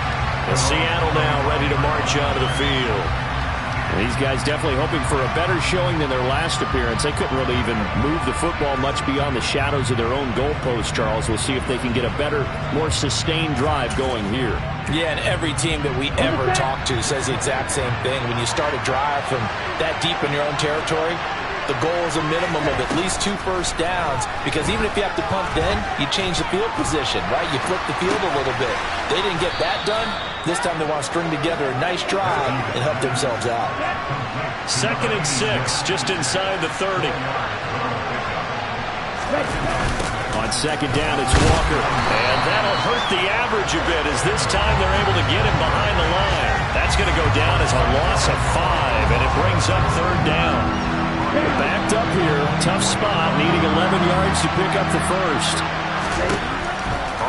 Seattle now ready to march onto the field. These guys definitely hoping for a better showing than their last appearance. They couldn't really even move the football much beyond the shadows of their own goalpost, Charles. We'll see if they can get a better, more sustained drive going here. Yeah, and every team that we ever talk to says the exact same thing. When you start a drive from that deep in your own territory, the goal is a minimum of at least 2 first downs, because even if you have to punt then, you change the field position, right? You flip the field a little bit. They didn't get that done. This time they want to string together a nice drive and help themselves out. 2nd and 6, just inside the 30. On 2nd down, it's Walker. And that'll hurt the average a bit, as this time they're able to get him behind the line. That's going to go down as a loss of 5, and it brings up 3rd down. Backed up here, tough spot, needing 11 yards to pick up the first.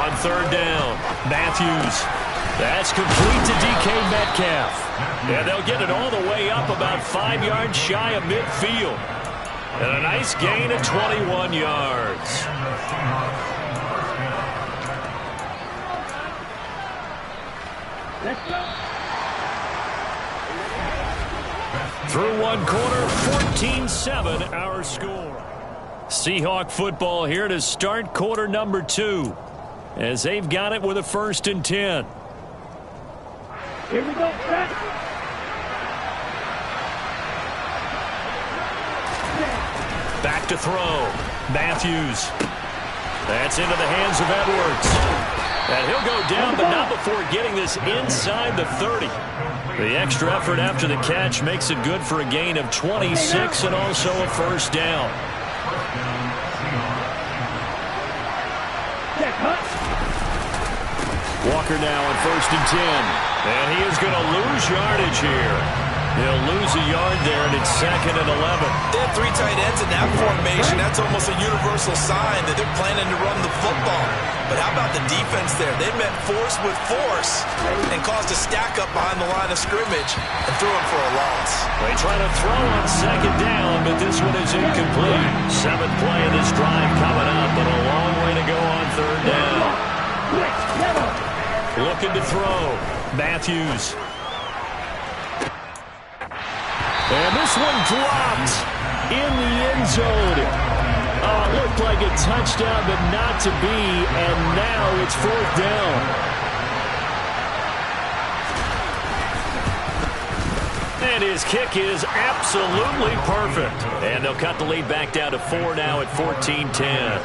On 3rd down, Matthews. That's complete to DK Metcalf. And they'll get it all the way up about 5 yards shy of midfield. And a nice gain of 21 yards. Through 1 quarter, 14-7 our score. Seahawk football here to start quarter number 2, as they've got it with a 1st and 10. Here we go, set. Back to throw. Matthews. That's into the hands of Edwards. And he'll go down, but not before getting this inside the 30. The extra effort after the catch makes it good for a gain of 26 and also a 1st down. Walker now on 1st and 10. And he is going to lose yardage here. He'll lose a yard there, and it's 2nd and 11. They have 3 tight ends in that formation. That's almost a universal sign that they're planning to run the football. But how about the defense there? They met force with force and caused a stack up behind the line of scrimmage and threw him for a loss. They try to throw on 2nd down, but this one is incomplete. 7th play of this drive coming up, but a long way to go on 3rd down. Looking to throw. Matthews. And this one dropped in the end zone. Oh, it looked like a touchdown, but not to be. And now it's 4th down. And his kick is absolutely perfect. And they'll cut the lead back down to 4 now at 14-10.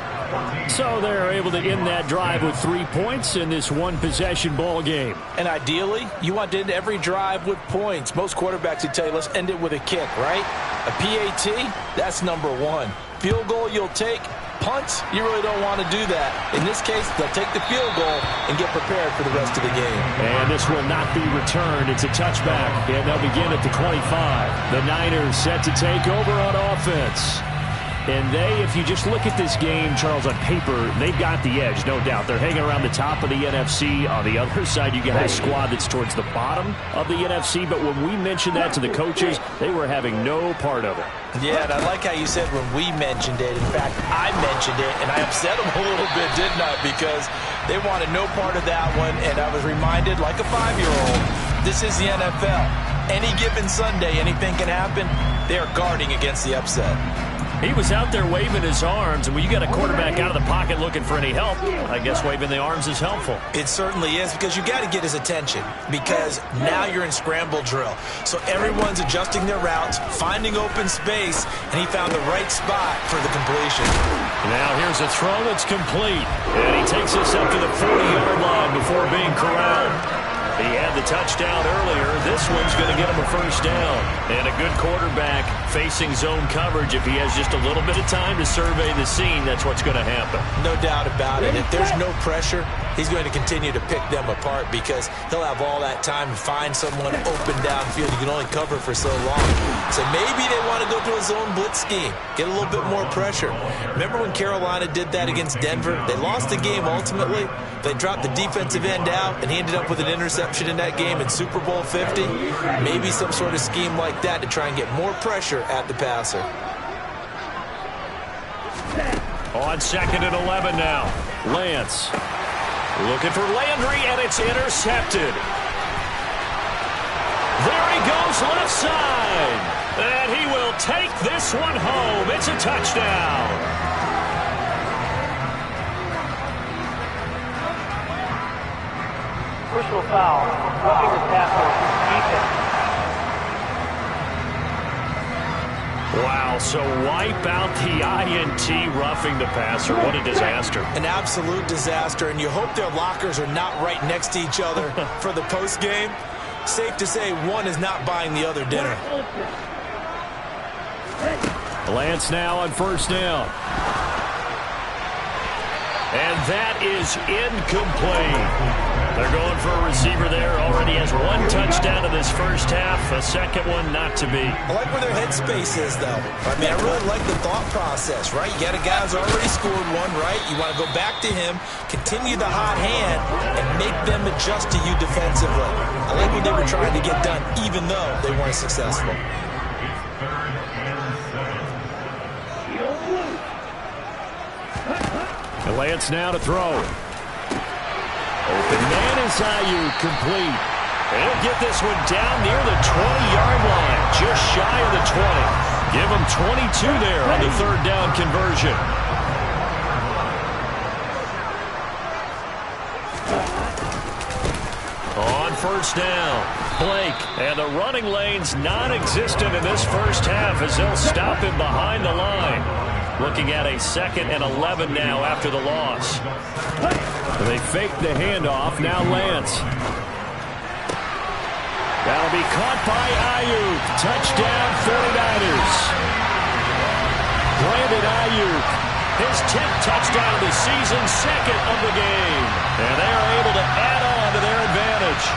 So they're able to end that drive with 3 points in this one-possession ball game. And ideally, you want to end every drive with points. Most quarterbacks would tell you, let's end it with a kick, right? A PAT, that's number 1. Field goal you'll take. Punts, you really don't want to do that. In this case, they'll take the field goal and get prepared for the rest of the game. And this will not be returned. It's a touchback, and they'll begin at the 25. The Niners set to take over on offense. And they, if you just look at this game, Charles, on paper, they've got the edge, no doubt. They're hanging around the top of the NFC. On the other side, you got a squad that's towards the bottom of the NFC. But when we mentioned that to the coaches, they were having no part of it. Yeah, and I like how you said when we mentioned it. In fact, I mentioned it, and I upset them a little bit, didn't I? Because they wanted no part of that one, and I was reminded, like a 5-year-old, this is the NFL. Any given Sunday, anything can happen. They are guarding against the upset. He was out there waving his arms, and when you got a quarterback out of the pocket looking for any help, I guess waving the arms is helpful. It certainly is, because you got to get his attention, because now you're in scramble drill. So everyone's adjusting their routes, finding open space, and he found the right spot for the completion. Now here's a throw that's complete, and he takes us up to the 40-yard line before being corralled. He had the touchdown earlier. This one's going to get him a 1st down. And a good quarterback facing zone coverage. If he has just a little bit of time to survey the scene, that's what's going to happen. No doubt about it. If there's no pressure, he's going to continue to pick them apart, because he'll have all that time to find someone open downfield. You can only cover for so long. So maybe they want to go to a zone blitz scheme, get a little bit more pressure. Remember when Carolina did that against Denver? They lost the game ultimately. They dropped the defensive end out, and he ended up with an interception in that game in Super Bowl 50. Maybe some sort of scheme like that to try and get more pressure at the passer. On 2nd and 11 now. Lance looking for Landry, and it's intercepted. goes left side. And he will take this one home. It's a touchdown. Personal foul. Roughing the tackle. Defense. Wow, so wipe out the INT, roughing the passer. What a disaster. An absolute disaster, and you hope their lockers are not right next to each other for the postgame. Safe to say one is not buying the other dinner. Lance now on first down. And that is incomplete. They're going for a receiver there. Already has one touchdown in this first half. A second one not to be. I like where their headspace is, though. I mean, I really like the thought process, right? You got a guy who's already scored one, right? You want to go back to him, continue the hot hand, and make them adjust to you defensively. I like what they were trying to get done, even though they weren't successful. And Lance now to throw. Open man is Ayuk, complete. And he'll get this one down near the 20-yard line, just shy of the 20. Give him 22 there on the third down conversion. On first down, Blake, and the running lane's non-existent in this first half as they'll stop him behind the line. Looking at a 2nd and 11 now after the loss. They fake the handoff. Now Lance. That'll be caught by Ayuk. Touchdown 49ers. Brandon Ayuk. His 10th touchdown of the season, 2nd of the game. And they are able to add on to their advantage.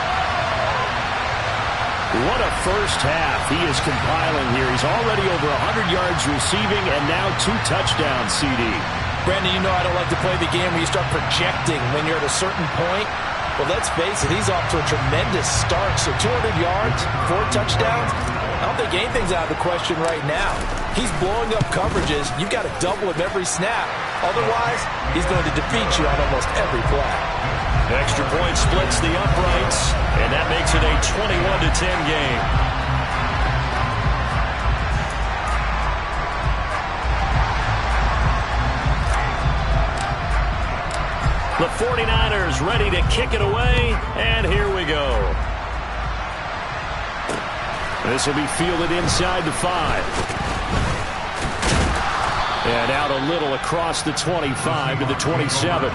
What a first half he is compiling here. He's already over 100 yards receiving and now 2 touchdowns, CD. Brandon, you know I don't like to play the game where you start projecting when you're at a certain point. But let's face it, he's off to a tremendous start. So 200 yards, 4 touchdowns. I don't think anything's out of the question right now. He's blowing up coverages. You've got to double him every snap. Otherwise, he's going to defeat you on almost every play. Extra point splits the uprights, and that makes it a 21-10 game. The 49ers ready to kick it away, and here we go. This will be fielded inside the 5. And out a little across the 25 to the 27.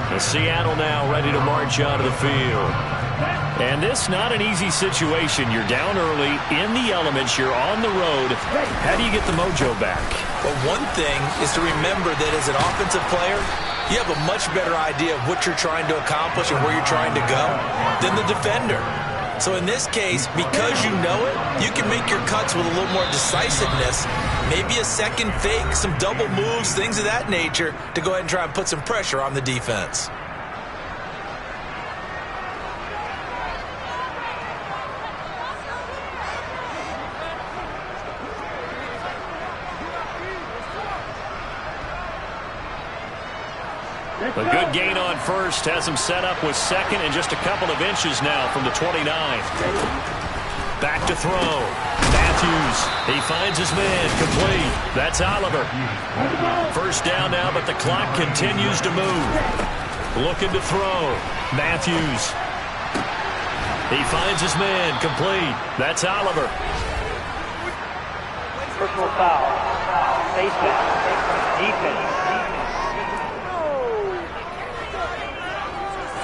And Seattle now ready to march out of the field. And this not an easy situation. You're down early, in the elements, you're on the road. How do you get the mojo back? Well, one thing is to remember that as an offensive player, you have a much better idea of what you're trying to accomplish and where you're trying to go than the defender. So in this case, because you know it, you can make your cuts with a little more decisiveness. Maybe a second fake, some double moves, things of that nature to go ahead and try and put some pressure on the defense. A good gain on first has him set up with 2nd and just a couple of inches now from the 29. Back to throw. Matthews. He finds his man. Complete. That's Oliver. First down now, but the clock continues to move. Looking to throw. Matthews. He finds his man. Complete. That's Oliver. Personal foul. Face mask. Defense.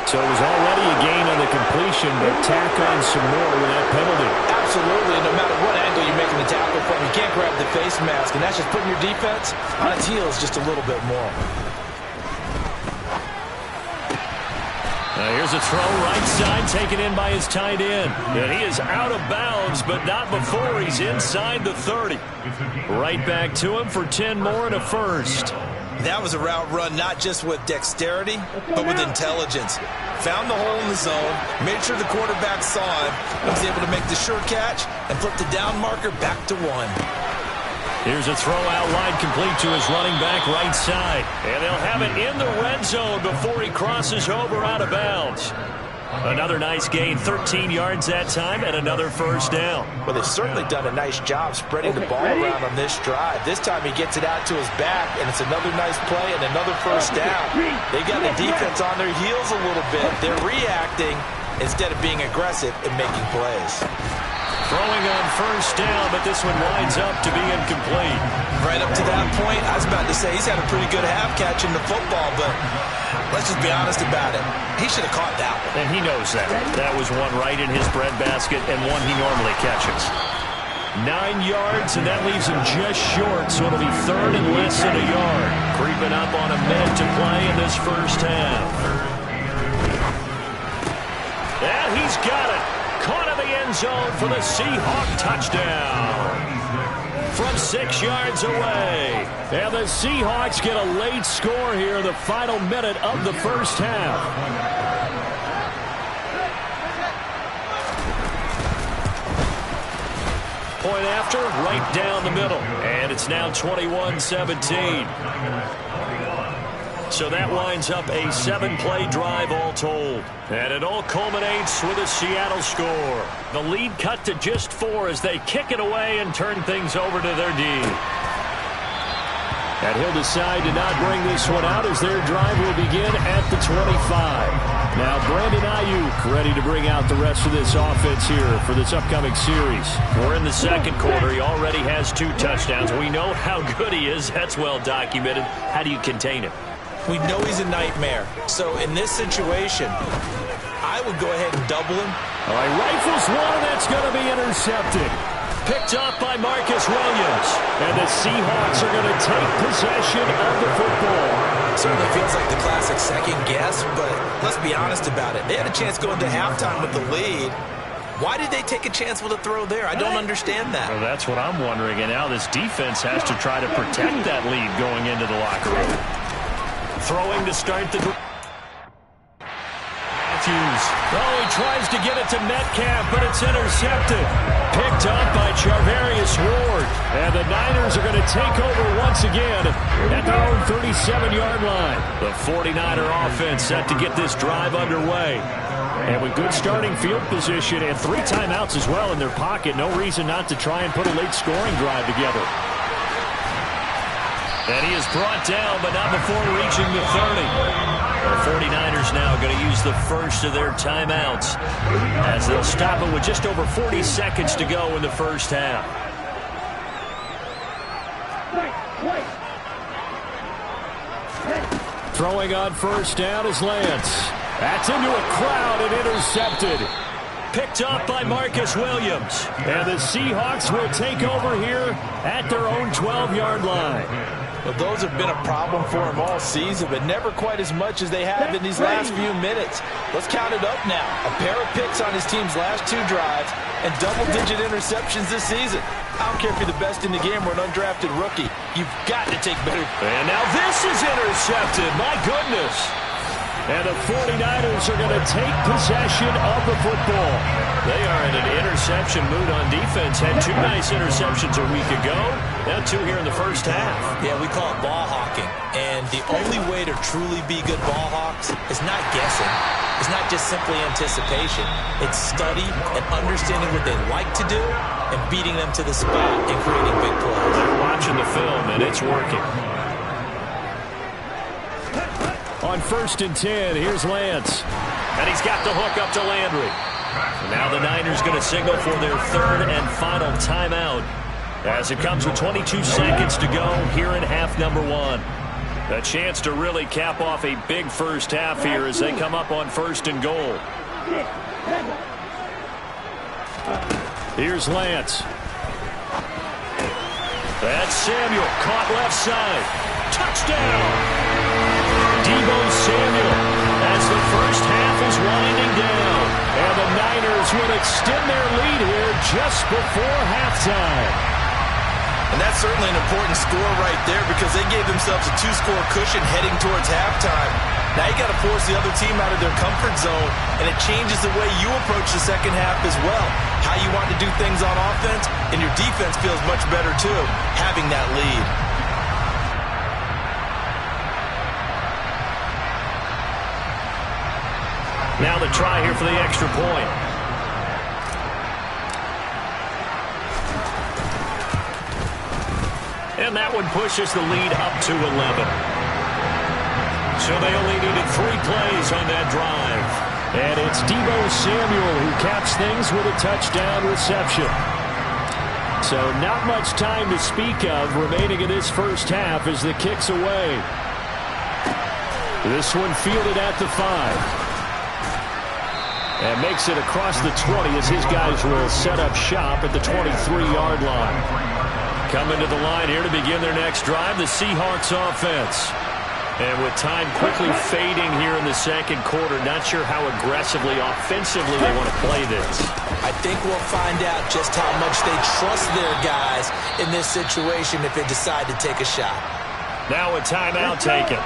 So it was already a gain on the completion, but tack on some more with that penalty. Absolutely. No matter what angle you're making the tackle from, you can't grab the face mask, and that's just putting your defense on its heels just a little bit more. Here's a throw right side taken in by his tight end. And he is out of bounds, but not before he's inside the 30. Right back to him for 10 more and a first. That was a route run not just with dexterity, but with intelligence. Found the hole in the zone, made sure the quarterback saw him, and was able to make the sure catch and flip the down marker back to 1. Here's a throw out wide complete to his running back right side. And they'll have it in the red zone before he crosses over out of bounds. Another nice gain, 13 yards that time, and another first down. Well, they've certainly done a nice job spreading the ball around on this drive. This time he gets it out to his back, and it's another nice play and another first down. They got the defense on their heels a little bit. They're reacting instead of being aggressive and making plays. Throwing on first down, but this one winds up to be incomplete. Right up to that point, I was about to say he's had a pretty good half catching the football, but let's just be honest about it. He should have caught that one. And he knows that. That was one right in his breadbasket and one he normally catches. 9 yards, and that leaves him just short, so it'll be third and less than a yard. Creeping up on a minute to play in this first half. And he's got it. Caught in the end zone for the Seahawk touchdown. From 6 yards away. And the Seahawks get a late score here in the final minute of the first half. Point after, right down the middle. And it's now 21-17. So that winds up a 7-play drive all told. And it all culminates with a Seattle score. The lead cut to just 4 as they kick it away and turn things over to their D. And he'll decide to not bring this one out as their drive will begin at the 25. Now Brandon Ayuk ready to bring out the rest of this offense here for this upcoming series. We're in the second quarter. He already has 2 touchdowns. We know how good he is. That's well documented. How do you contain him? We know he's a nightmare. So in this situation, I would go ahead and double him. All right, rifles one, that's going to be intercepted. Picked up by Marcus Williams. And the Seahawks are going to take possession of the football. Certainly feels like the classic second guess, but let's be honest about it. They had a chance going to halftime with the lead. Why did they take a chance with a throw there? I don't understand that. Well, that's what I'm wondering. And now this defense has to try to protect that lead going into the locker room. Throwing to start the... Matthews. Oh, he tries to get it to Metcalf, but it's intercepted. Picked up by Charvarius Ward. And the Niners are going to take over once again at their own 37-yard line. The 49er offense set to get this drive underway. And with good starting field position and 3 timeouts as well in their pocket, no reason not to try and put a late scoring drive together. And he is brought down, but not before reaching the 30. The 49ers now going to use the first of their timeouts as they'll stop it with just over 40 seconds to go in the first half. Throwing on first down is Lance. That's into a crowd and intercepted. Picked up by Marcus Williams. And the Seahawks will take over here at their own 12-yard line. Well, those have been a problem for him all season, but never quite as much as they have in these last few minutes. Let's count it up now. A pair of picks on his team's last 2 drives and double-digit interceptions this season. I don't care if you're the best in the game or an undrafted rookie. You've got to take better. And now this is intercepted. My goodness. And the 49ers are going to take possession of the football. They are in an interception mood on defense. Had 2 nice interceptions a week ago. Now 2 here in the first half. Yeah, we call it ball hawking. And the only way to truly be good ball hawks is not guessing. It's not just simply anticipation. It's study and understanding what they like to do and beating them to the spot and creating big plays. They're watching the film, and it's working. On 1st and 10, here's Lance. And he's got the hook up to Landry. And now the Niners going to signal for their 3rd and final timeout as it comes with 22 seconds to go here in half number 1. A chance to really cap off a big first half here as they come up on 1st and goal. Here's Lance. That's Samuel, caught left side. Touchdown! Deebo Samuel as the first half is winding down. And the Niners will extend their lead here just before halftime. And that's certainly an important score right there because they gave themselves a 2-score cushion heading towards halftime. Now you got to force the other team out of their comfort zone, and it changes the way you approach the second half as well. How you want to do things on offense, and your defense feels much better too, having that lead. Now the try here for the extra point. And that one pushes the lead up to 11. So they only needed 3 plays on that drive. And it's Deebo Samuel who caps things with a touchdown reception. So not much time to speak of remaining in this first half as the kick's away. This one fielded at the 5. And makes it across the 20 as his guys will set up shop at the 23-yard line. Coming to the line here to begin their next drive, the Seahawks offense. And with time quickly fading here in the second quarter, not sure how aggressively, offensively they want to play this. I think we'll find out just how much they trust their guys in this situation if they decide to take a shot. Now a timeout taken.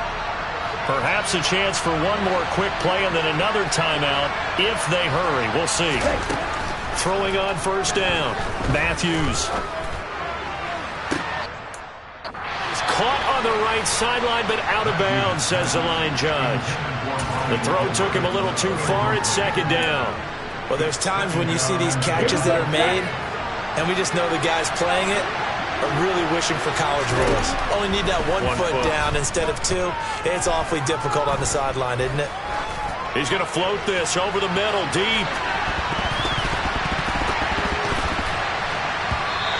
Perhaps a chance for one more quick play and then another timeout if they hurry. We'll see. Throwing on first down, Matthews. Caught on the right sideline, but out of bounds, says the line judge. The throw took him a little too far. It's second down. Well, there's times when you see these catches that are made, and we just know the guys playing it are really wishing for college rules. Only need that one foot down instead of 2. It's awfully difficult on the sideline, isn't it? He's going to float this over the middle, deep.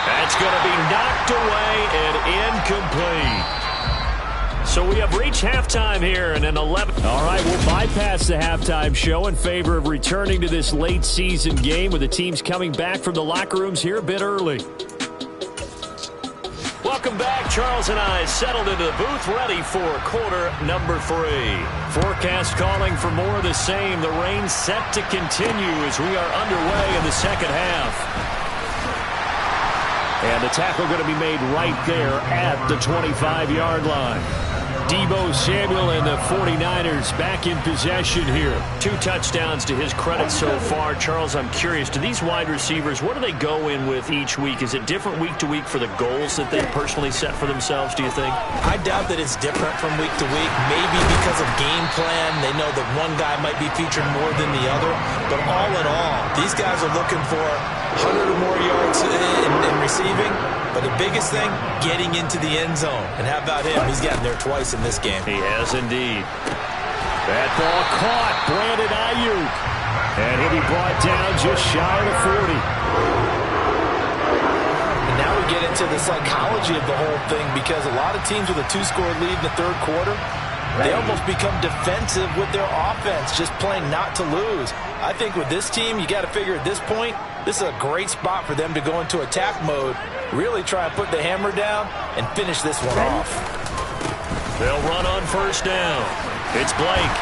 That's going to be knocked away and incomplete. So we have reached halftime here in an 11. All right, we'll bypass the halftime show in favor of returning to this late season game with the teams coming back from the locker rooms here a bit early. Welcome back. Charles and I settled into the booth ready for quarter number 3. Forecast calling for more of the same. The rain set to continue as we are underway in the second half. And the tackle going to be made right there at the 25-yard line. Deebo Samuel and the 49ers back in possession here. 2 touchdowns to his credit so far. Charles, I'm curious, do these wide receivers, what do they go in with each week? Is it different week to week for the goals that they personally set for themselves, do you think? I doubt that it's different from week to week. Maybe because of game plan. They know that one guy might be featured more than the other. But all in all, these guys are looking for 100 or more yards in receiving. But the biggest thing, getting into the end zone. And how about him? He's gotten there twice in this game. He has indeed. That ball caught. Brandon Ayuk. And he'll be brought down just shy of the 40. And now we get into the psychology of the whole thing, because a lot of teams with a 2-score lead in the third quarter, they almost become defensive with their offense, just playing not to lose. I think with this team, you got to figure at this point, this is a great spot for them to go into attack mode, really try and put the hammer down and finish this one off. They'll run on first down. It's Blake.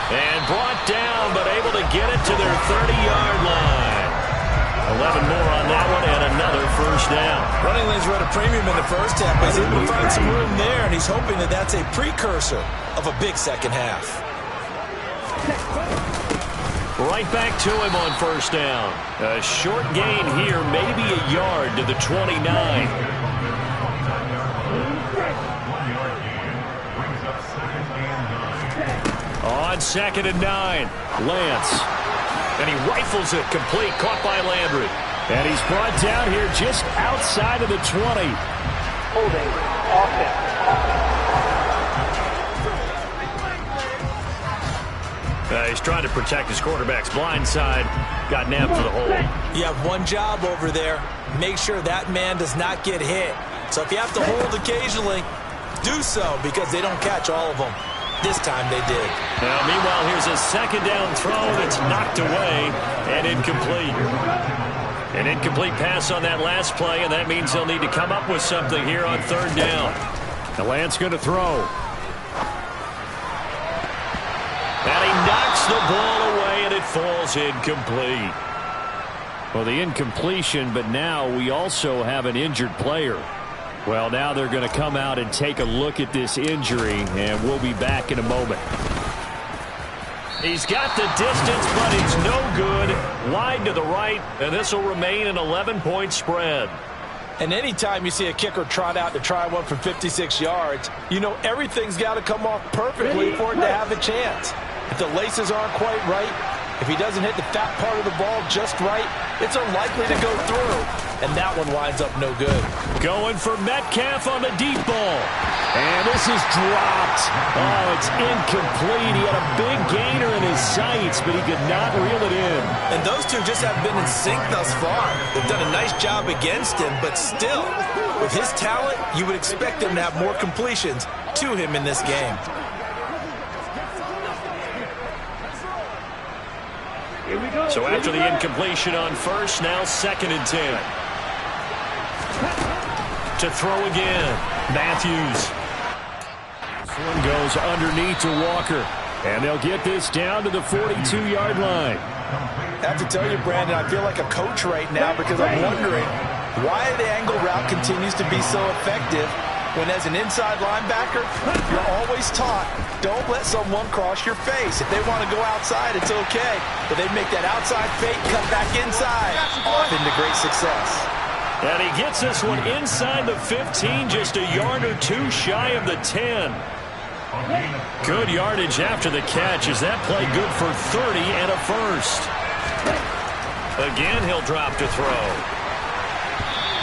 And brought down, but able to get it to their 30-yard line. 11 more on that one and another first down. Running lanes were at a premium in the first half, but he's able to find some room there, and he's hoping that that's a precursor of a big second half. Right back to him on first down. A short gain here, maybe a yard to the 29. On 2nd and 9, Lance. And he rifles it complete, caught by Landry. And he's brought down here just outside of the 20. Holding offense. He's trying to protect his quarterback's blind side. Got nabbed for the hold. You have one job over there. Make sure that man does not get hit. So if you have to hold occasionally, do so, because they don't catch all of them. This time they did. Now, meanwhile, here's a second down throw that's knocked away and incomplete. An incomplete pass on that last play, and that means they'll need to come up with something here on third down. Now, Lance going to throw. And he knocks the ball away, and it falls incomplete. Well, the incompletion, but now we also have an injured player. Well, now they're going to come out and take a look at this injury, and we'll be back in a moment. He's got the distance, but it's no good. Wide to the right, and this will remain an 11-point spread. And anytime you see a kicker trot out to try one from 56 yards, you know everything's got to come off perfectly for it to have a chance. If the laces aren't quite right, If he doesn't hit the fat part of the ball just right, it's unlikely to go through. And that one winds up no good. Going for Metcalf on the deep ball. And this is dropped. Oh, it's incomplete. He had a big gainer in his sights, but he could not reel it in. And those two just have been in sync thus far. They've done a nice job against him, but still, with his talent, you would expect him to have more completions to him in this game. So after the incompletion on first, now 2nd and 10. To throw again, Matthews. This one goes underneath to Walker. And they'll get this down to the 42-yard line. I have to tell you, Brandon, I feel like a coach right now because I'm wondering why the angle route continues to be so effective when as an inside linebacker, you're always taught, don't let someone cross your face. If they want to go outside, it's okay. But they make that outside fake, cut back inside, off into great success. And he gets this one inside the 15, just a yard or two shy of the 10. Good yardage after the catch. Is that play good for 30 and a first? Again, he'll drop to throw.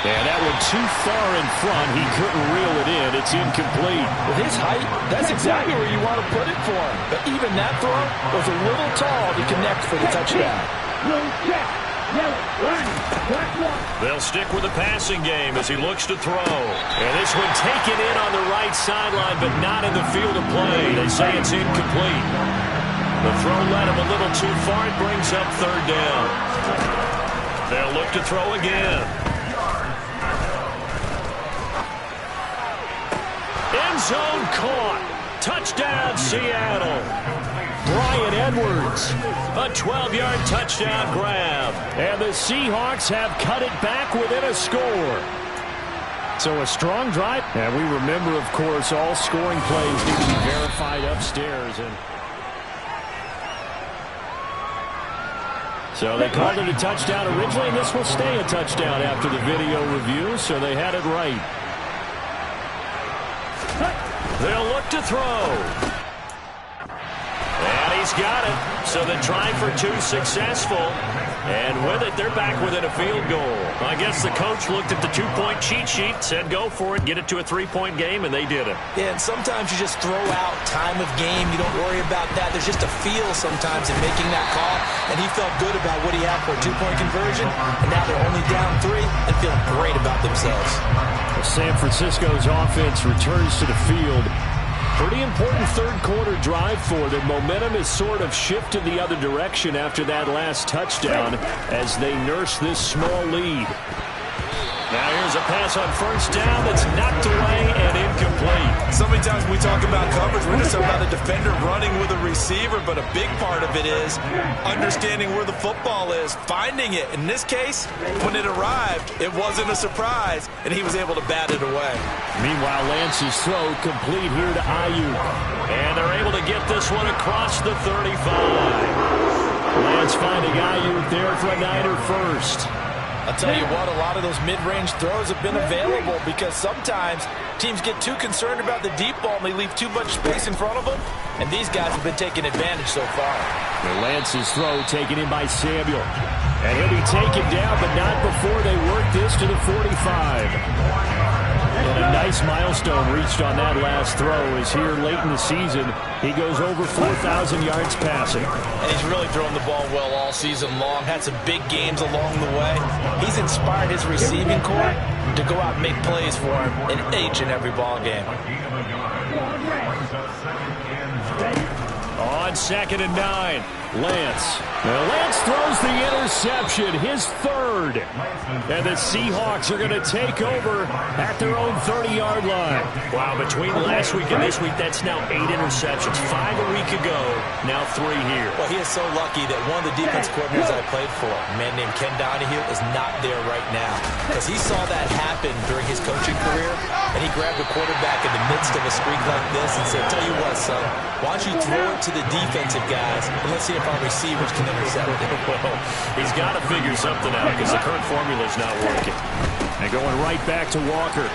And that one too far in front. He couldn't reel it in. It's incomplete. With his height, that's exactly where you want to put it for him. But even that throw was a little tall to connect for the touchdown. They'll stick with the passing game as he looks to throw. And this one taken in on the right sideline, but not in the field of play. They say it's incomplete. The throw led him a little too far. It brings up 3rd down. They'll look to throw again. End zone caught. Touchdown, Seattle. Bryan Edwards, a 12-yard touchdown grab. And the Seahawks have cut it back within a score. So a strong drive. And we remember, of course, all scoring plays need to be verified upstairs. And so they called it a touchdown originally, and this will stay a touchdown after the video review, so they had it right. They'll look to throw. And he's got it. So the try for 2 successful. And with it, they're back within a field goal. I guess the coach looked at the 2-point cheat sheet, said go for it, get it to a 3-point game, and they did it. Yeah, and sometimes you just throw out time of game. You don't worry about that. There's just a feel sometimes in making that call. And he felt good about what he had for a 2-point conversion. And now they're only down 3 and feeling great about themselves. San Francisco's offense returns to the field. Pretty important third-quarter drive for them. Momentum is sort of shifted the other direction after that last touchdown as they nurse this small lead. Now here's a pass on first down that's knocked away and incomplete. So many times when we talk about coverage, we're just talking about a defender running with a receiver, but a big part of it is understanding where the football is, finding it. In this case, when it arrived, it wasn't a surprise, and he was able to bat it away. Meanwhile, Lance's throw complete here to Ayuk. And they're able to get this one across the 35. Lance finding Ayuk there for a Niner first. I'll tell you what, a lot of those mid-range throws have been available because sometimes teams get too concerned about the deep ball and they leave too much space in front of them, and these guys have been taking advantage so far. Lance's throw taken in by Samuel. And he'll be taken down, but not before they work this to the 45. And a nice milestone reached on that last throw as here late in the season, he goes over 4,000 yards passing. And he's really thrown the ball well all season long, had some big games along the way. He's inspired his receiving corps to go out and make plays for him in each and every ball game. On 2nd and 9, Lance. Now Lance throws the interception, his 3rd. And the Seahawks are going to take over at their own 30-yard line. Wow, between last week and this week, that's now 8 interceptions. 5 a week ago, now 3 here. Well, he is so lucky that one of the defense coordinators I played for, a man named Ken Donahue, is not there right now. Because he saw that happen during his coaching career, and he grabbed a quarterback in the midst of a streak like this and said, tell you what, son, why don't you throw it to the defensive guys, and let's see if our receivers can intercept it. Well, he's got to figure something out because the current formula's not working. And going right back to Walker.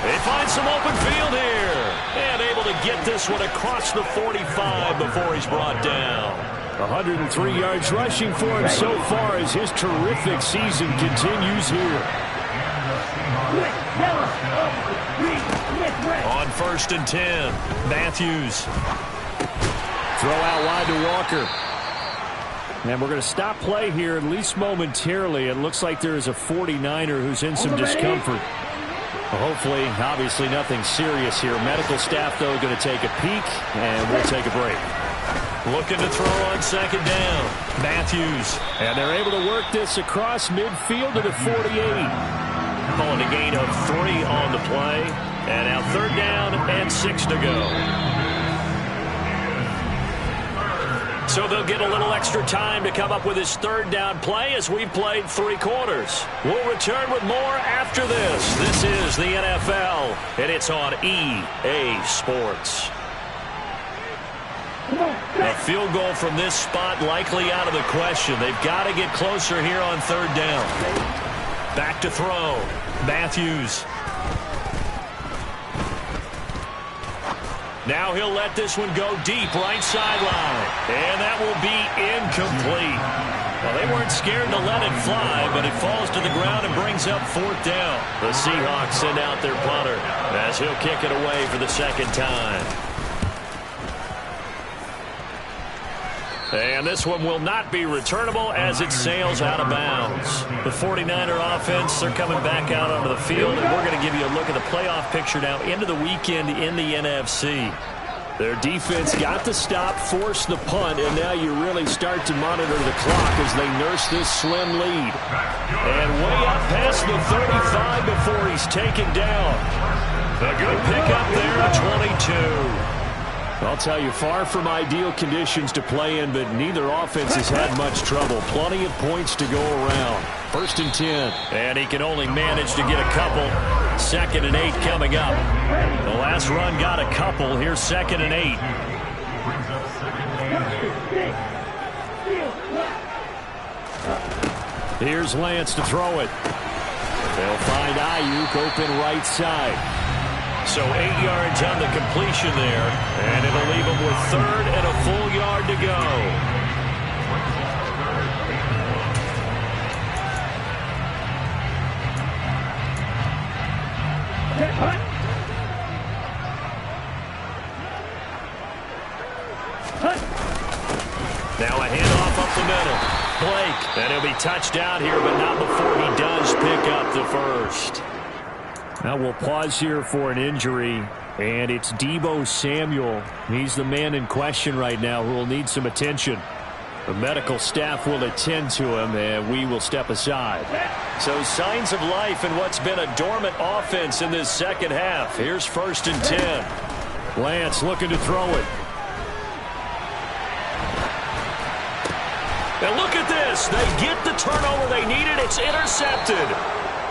They find some open field here. And able to get this one across the 45 before he's brought down. 103 yards rushing for him so far as his terrific season continues here. On 1st and 10, Matthews. Throw out wide to Walker. And we're going to stop play here, at least momentarily. It looks like there is a 49er who's in some discomfort. Well, hopefully, obviously nothing serious here. Medical staff, though, going to take a peek, and we'll take a break. Looking to throw on 2nd down. Matthews. And they're able to work this across midfield to the 48. Calling a gain of 3 on the play. And now 3rd down and 6 to go. So they'll get a little extra time to come up with his 3rd down play as we've played 3 quarters. We'll return with more after this. This is the NFL, and it's on EA Sports. A field goal from this spot likely out of the question. They've got to get closer here on 3rd down. Back to throw. Matthews. Now he'll let this one go deep, right sideline. And that will be incomplete. Well, they weren't scared to let it fly, but it falls to the ground and brings up 4th down. The Seahawks send out their punter as he'll kick it away for the 2nd time. And this one will not be returnable as it sails out of bounds. The 49er offense, they're coming back out onto the field, and we're going to give you a look at the playoff picture now into the weekend in the NFC. Their defense got the stop, forced the punt, and now you really start to monitor the clock as they nurse this slim lead. And way up past the 35 before he's taken down. A good pickup there at 22. I'll tell you, far from ideal conditions to play in, but neither offense has had much trouble. Plenty of points to go around. 1st and 10. And he can only manage to get a couple. 2nd and 8 coming up. The last run got a couple. Here's 2nd and 8. Here's Lance to throw it. They'll find Ayuk open right side. So 8 yards on the completion there, and it'll leave him with 3rd and a full yard to go. Now a handoff up the middle. Blake, and he'll be touched down here, but not before he does pick up the 1st. Now we'll pause here for an injury, and it's Deebo Samuel. He's the man in question right now who will need some attention. The medical staff will attend to him, and we will step aside. So signs of life in what's been a dormant offense in this 2nd half. Here's 1st and 10. Lance looking to throw it. And look at this. They get the turnover they needed. It's intercepted.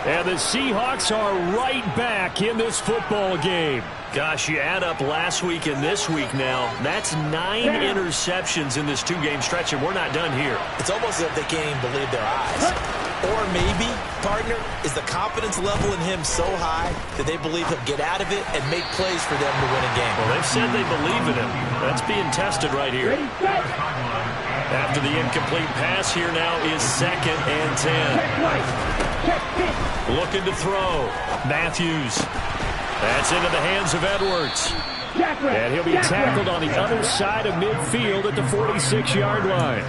And the Seahawks are right back in this football game. Gosh, you add up last week and this week now. That's 9 interceptions in this 2-game stretch, and we're not done here. It's almost as if they can't even believe their eyes. Or maybe, partner, is the confidence level in him so high that they believe he'll get out of it and make plays for them to win a game. Well, they've said they believe in him. That's being tested right here. After the incomplete pass, here now is 2nd and 10. Looking to throw. Matthews. That's into the hands of Edwards. And he'll be tackled on the other side of midfield at the 46-yard line.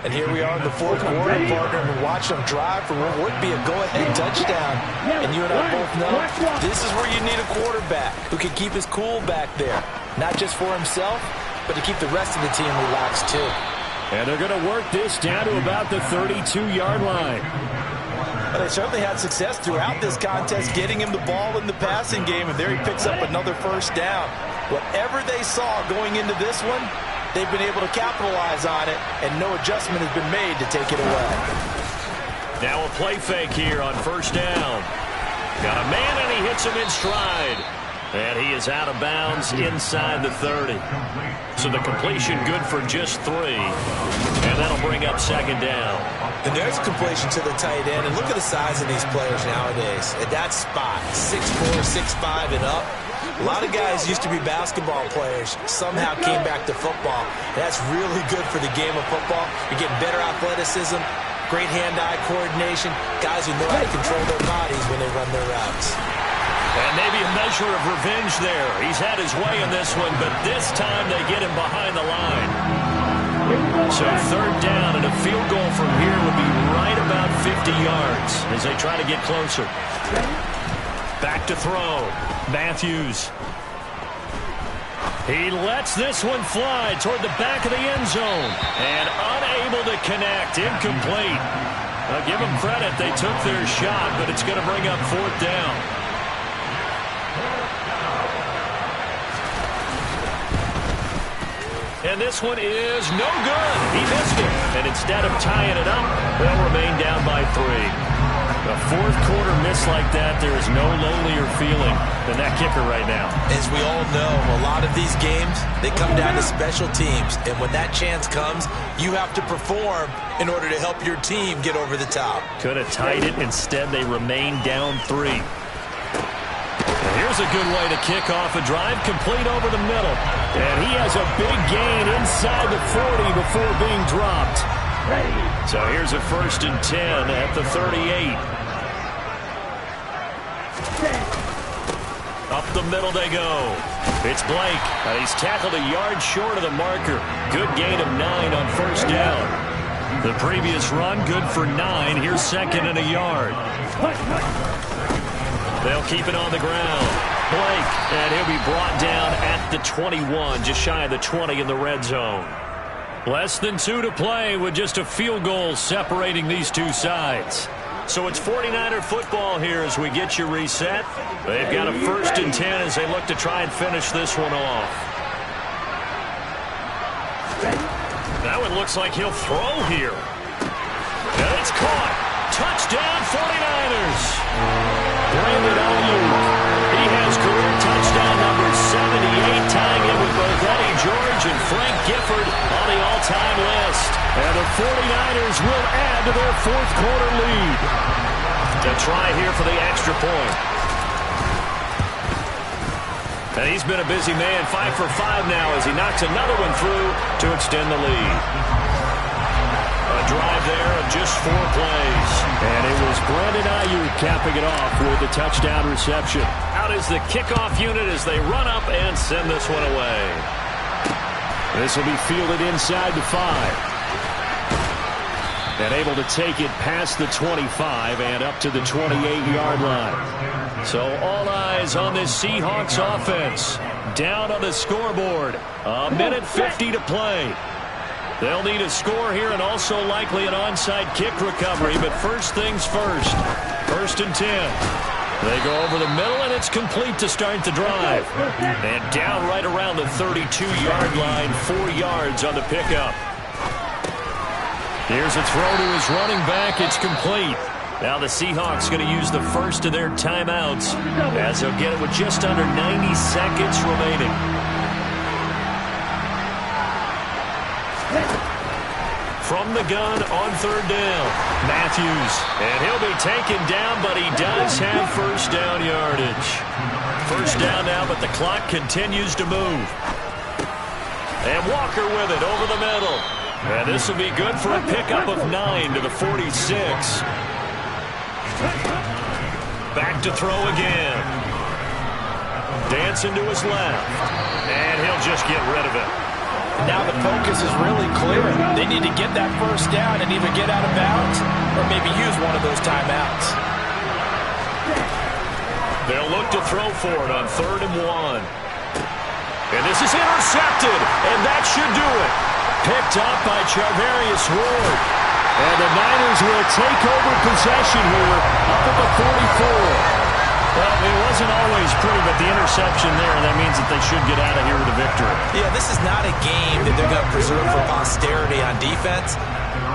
And here we are in the 4th quarter, partner, and watch them drive for what would be a go-ahead touchdown. And you and I both know this is where you need a quarterback who can keep his cool back there. Not just for himself, but to keep the rest of the team relaxed too. And they're going to work this down to about the 32-yard line. Well, they certainly had success throughout this contest getting him the ball in the passing game, and there he picks up another 1st down. Whatever they saw going into this one, they've been able to capitalize on it, and no adjustment has been made to take it away. Now a play fake here on 1st down. Got a man, and he hits him in stride. And he is out of bounds inside the 30. So the completion good for just 3. And that'll bring up second down. And there's a completion to the tight end. And look at the size of these players nowadays. At that spot, 6'4", 6'5", and up. A lot of guys used to be basketball players, somehow came back to football. That's really good for the game of football. You're getting better athleticism, great hand-eye coordination, guys who know how to control their bodies when they run their routes. And maybe a measure of revenge there. He's had his way in this one, but this time they get him behind the line. So third down, and a field goal from here would be right about 50 yards as they try to get closer. Back to throw. Matthews. He lets this one fly toward the back of the end zone. And unable to connect. Incomplete. I'll give them credit. They took their shot, but it's going to bring up fourth down. And this one is no good. He missed it. And instead of tying it up, they'll remain down by 3. A fourth quarter miss like that, there is no lonelier feeling than that kicker right now. As we all know, a lot of these games, they come down to special teams. And when that chance comes, you have to perform in order to help your team get over the top. Could have tied it. Instead, they remain down 3. And here's a good way to kick off a drive, complete over the middle. And he has a big gain inside the 40 before being dropped. So here's a 1st and 10 at the 38. Up the middle they go. It's Blake. He's tackled a yard short of the marker. Good gain of 9 on first down. The previous run, good for 9. Here's 2nd and a yard. They'll keep it on the ground. Blake, and he'll be brought down at the 21, just shy of the 20 in the red zone. Less than 2 to play with just a field goal separating these two sides. So it's 49er football here as we get you reset. They've got a 1st and 10 as they look to try and finish this one off. That one looks like he'll throw here. And it's caught. Touchdown 49ers. Brandon Ayuk. He has career touchdown number 78, tying it with both Eddie George and Frank Gifford on the all-time list. And the 49ers will add to their fourth quarter lead. To try here for the extra point. And he's been a busy man, 5 for 5 now as he knocks another one through to extend the lead. A drive there of just 4 plays. And it was Brandon Ayuk capping it off with a touchdown reception. Out is the kickoff unit as they run up and send this one away. This will be fielded inside the 5. And able to take it past the 25 and up to the 28-yard line. So all eyes on this Seahawks offense. Down on the scoreboard. A minute 50 to play. They'll need a score here and also likely an onside kick recovery. But first things first. 1st and 10. They go over the middle, and it's complete to start the drive. And down right around the 32-yard line, 4 yards on the pickup. Here's a throw to his running back. It's complete. Now the Seahawks going to use the first of their timeouts as they'll get it with just under 90 seconds remaining. From the gun on 3rd down, Matthews. And he'll be taken down, but he does have first down yardage. First down now, but the clock continues to move. And Walker with it over the middle. And this will be good for a pickup of 9 to the 46. Back to throw again. Dancing to his left. And he'll just get rid of it. Now the focus is really clear. They need to get that first down and either get out of bounds or maybe use one of those timeouts. They'll look to throw for it on 3rd and 1. And this is intercepted, and that should do it. Picked up by Charvarius Ward. And the Niners will take over possession here up at the 44. Well, it wasn't always pretty, but the interception there, that means that they should get out of here with a victory. Yeah, this is not a game that they're going to preserve for posterity on defense,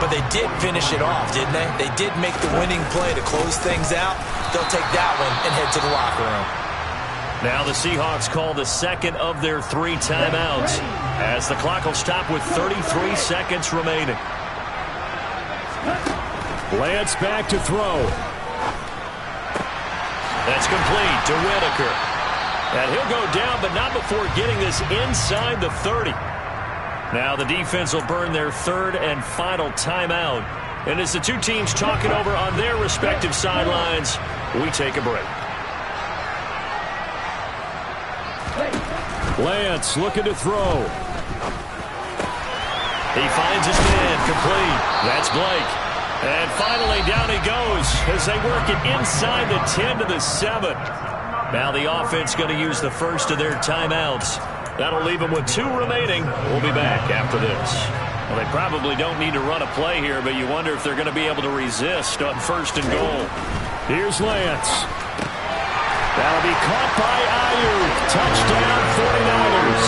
but they did finish it off, didn't they? They did make the winning play to close things out. They'll take that one and head to the locker room. Now the Seahawks call the second of their 3 timeouts as the clock will stop with 33 seconds remaining. Lance back to throw. That's complete to Whitaker. And he'll go down, but not before getting this inside the 30. Now the defense will burn their 3rd and final timeout. And as the two teams talk it over on their respective sidelines, we take a break. Lance looking to throw. He finds his man complete. That's Blake. And finally down he goes as they work it inside the 10 to the 7. Now the offense going to use the first of their timeouts. That'll leave them with 2 remaining. We'll be back after this. Well, they probably don't need to run a play here, but you wonder if they're going to be able to resist on 1st and goal. Here's Lance. That'll be caught by Ayuk. Touchdown 49ers.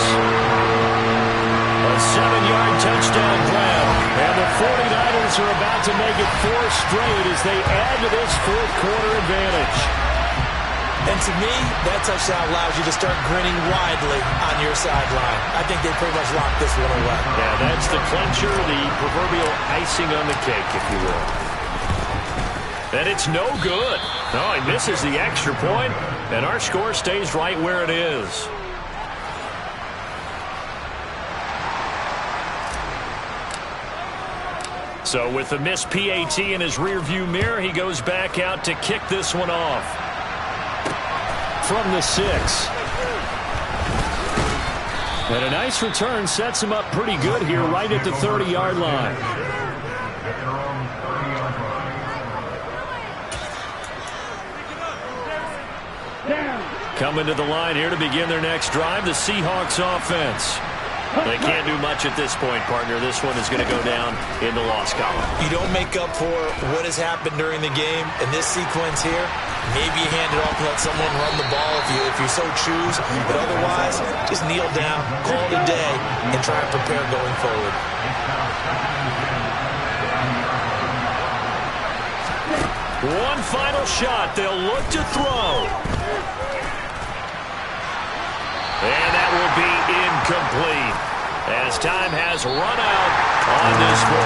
A 7-yard touchdown grab. And the 49ers are about to make it 4 straight as they add to this 4th quarter advantage. And to me, that touchdown allows you to start grinning widely on your sideline. I think they pretty much locked this one away. Yeah, that's the clincher, the proverbial icing on the cake, if you will. And it's no good. No, he misses the extra point, and our score stays right where it is. So with the missed PAT in his rearview mirror, he goes back out to kick this one off. From the 6. And a nice return sets him up pretty good here right at the 30-yard line. Coming to the line here to begin their next drive, the Seahawks offense. They can't do much at this point, partner. This one is going to go down in the loss column. You don't make up for what has happened during the game. In this sequence here, maybe you hand it off and let someone run the ball if you so choose. But otherwise, just kneel down, call it a day, and try and prepare going forward. One final shot. They'll look to throw. And that will be incomplete as time has run out on this one.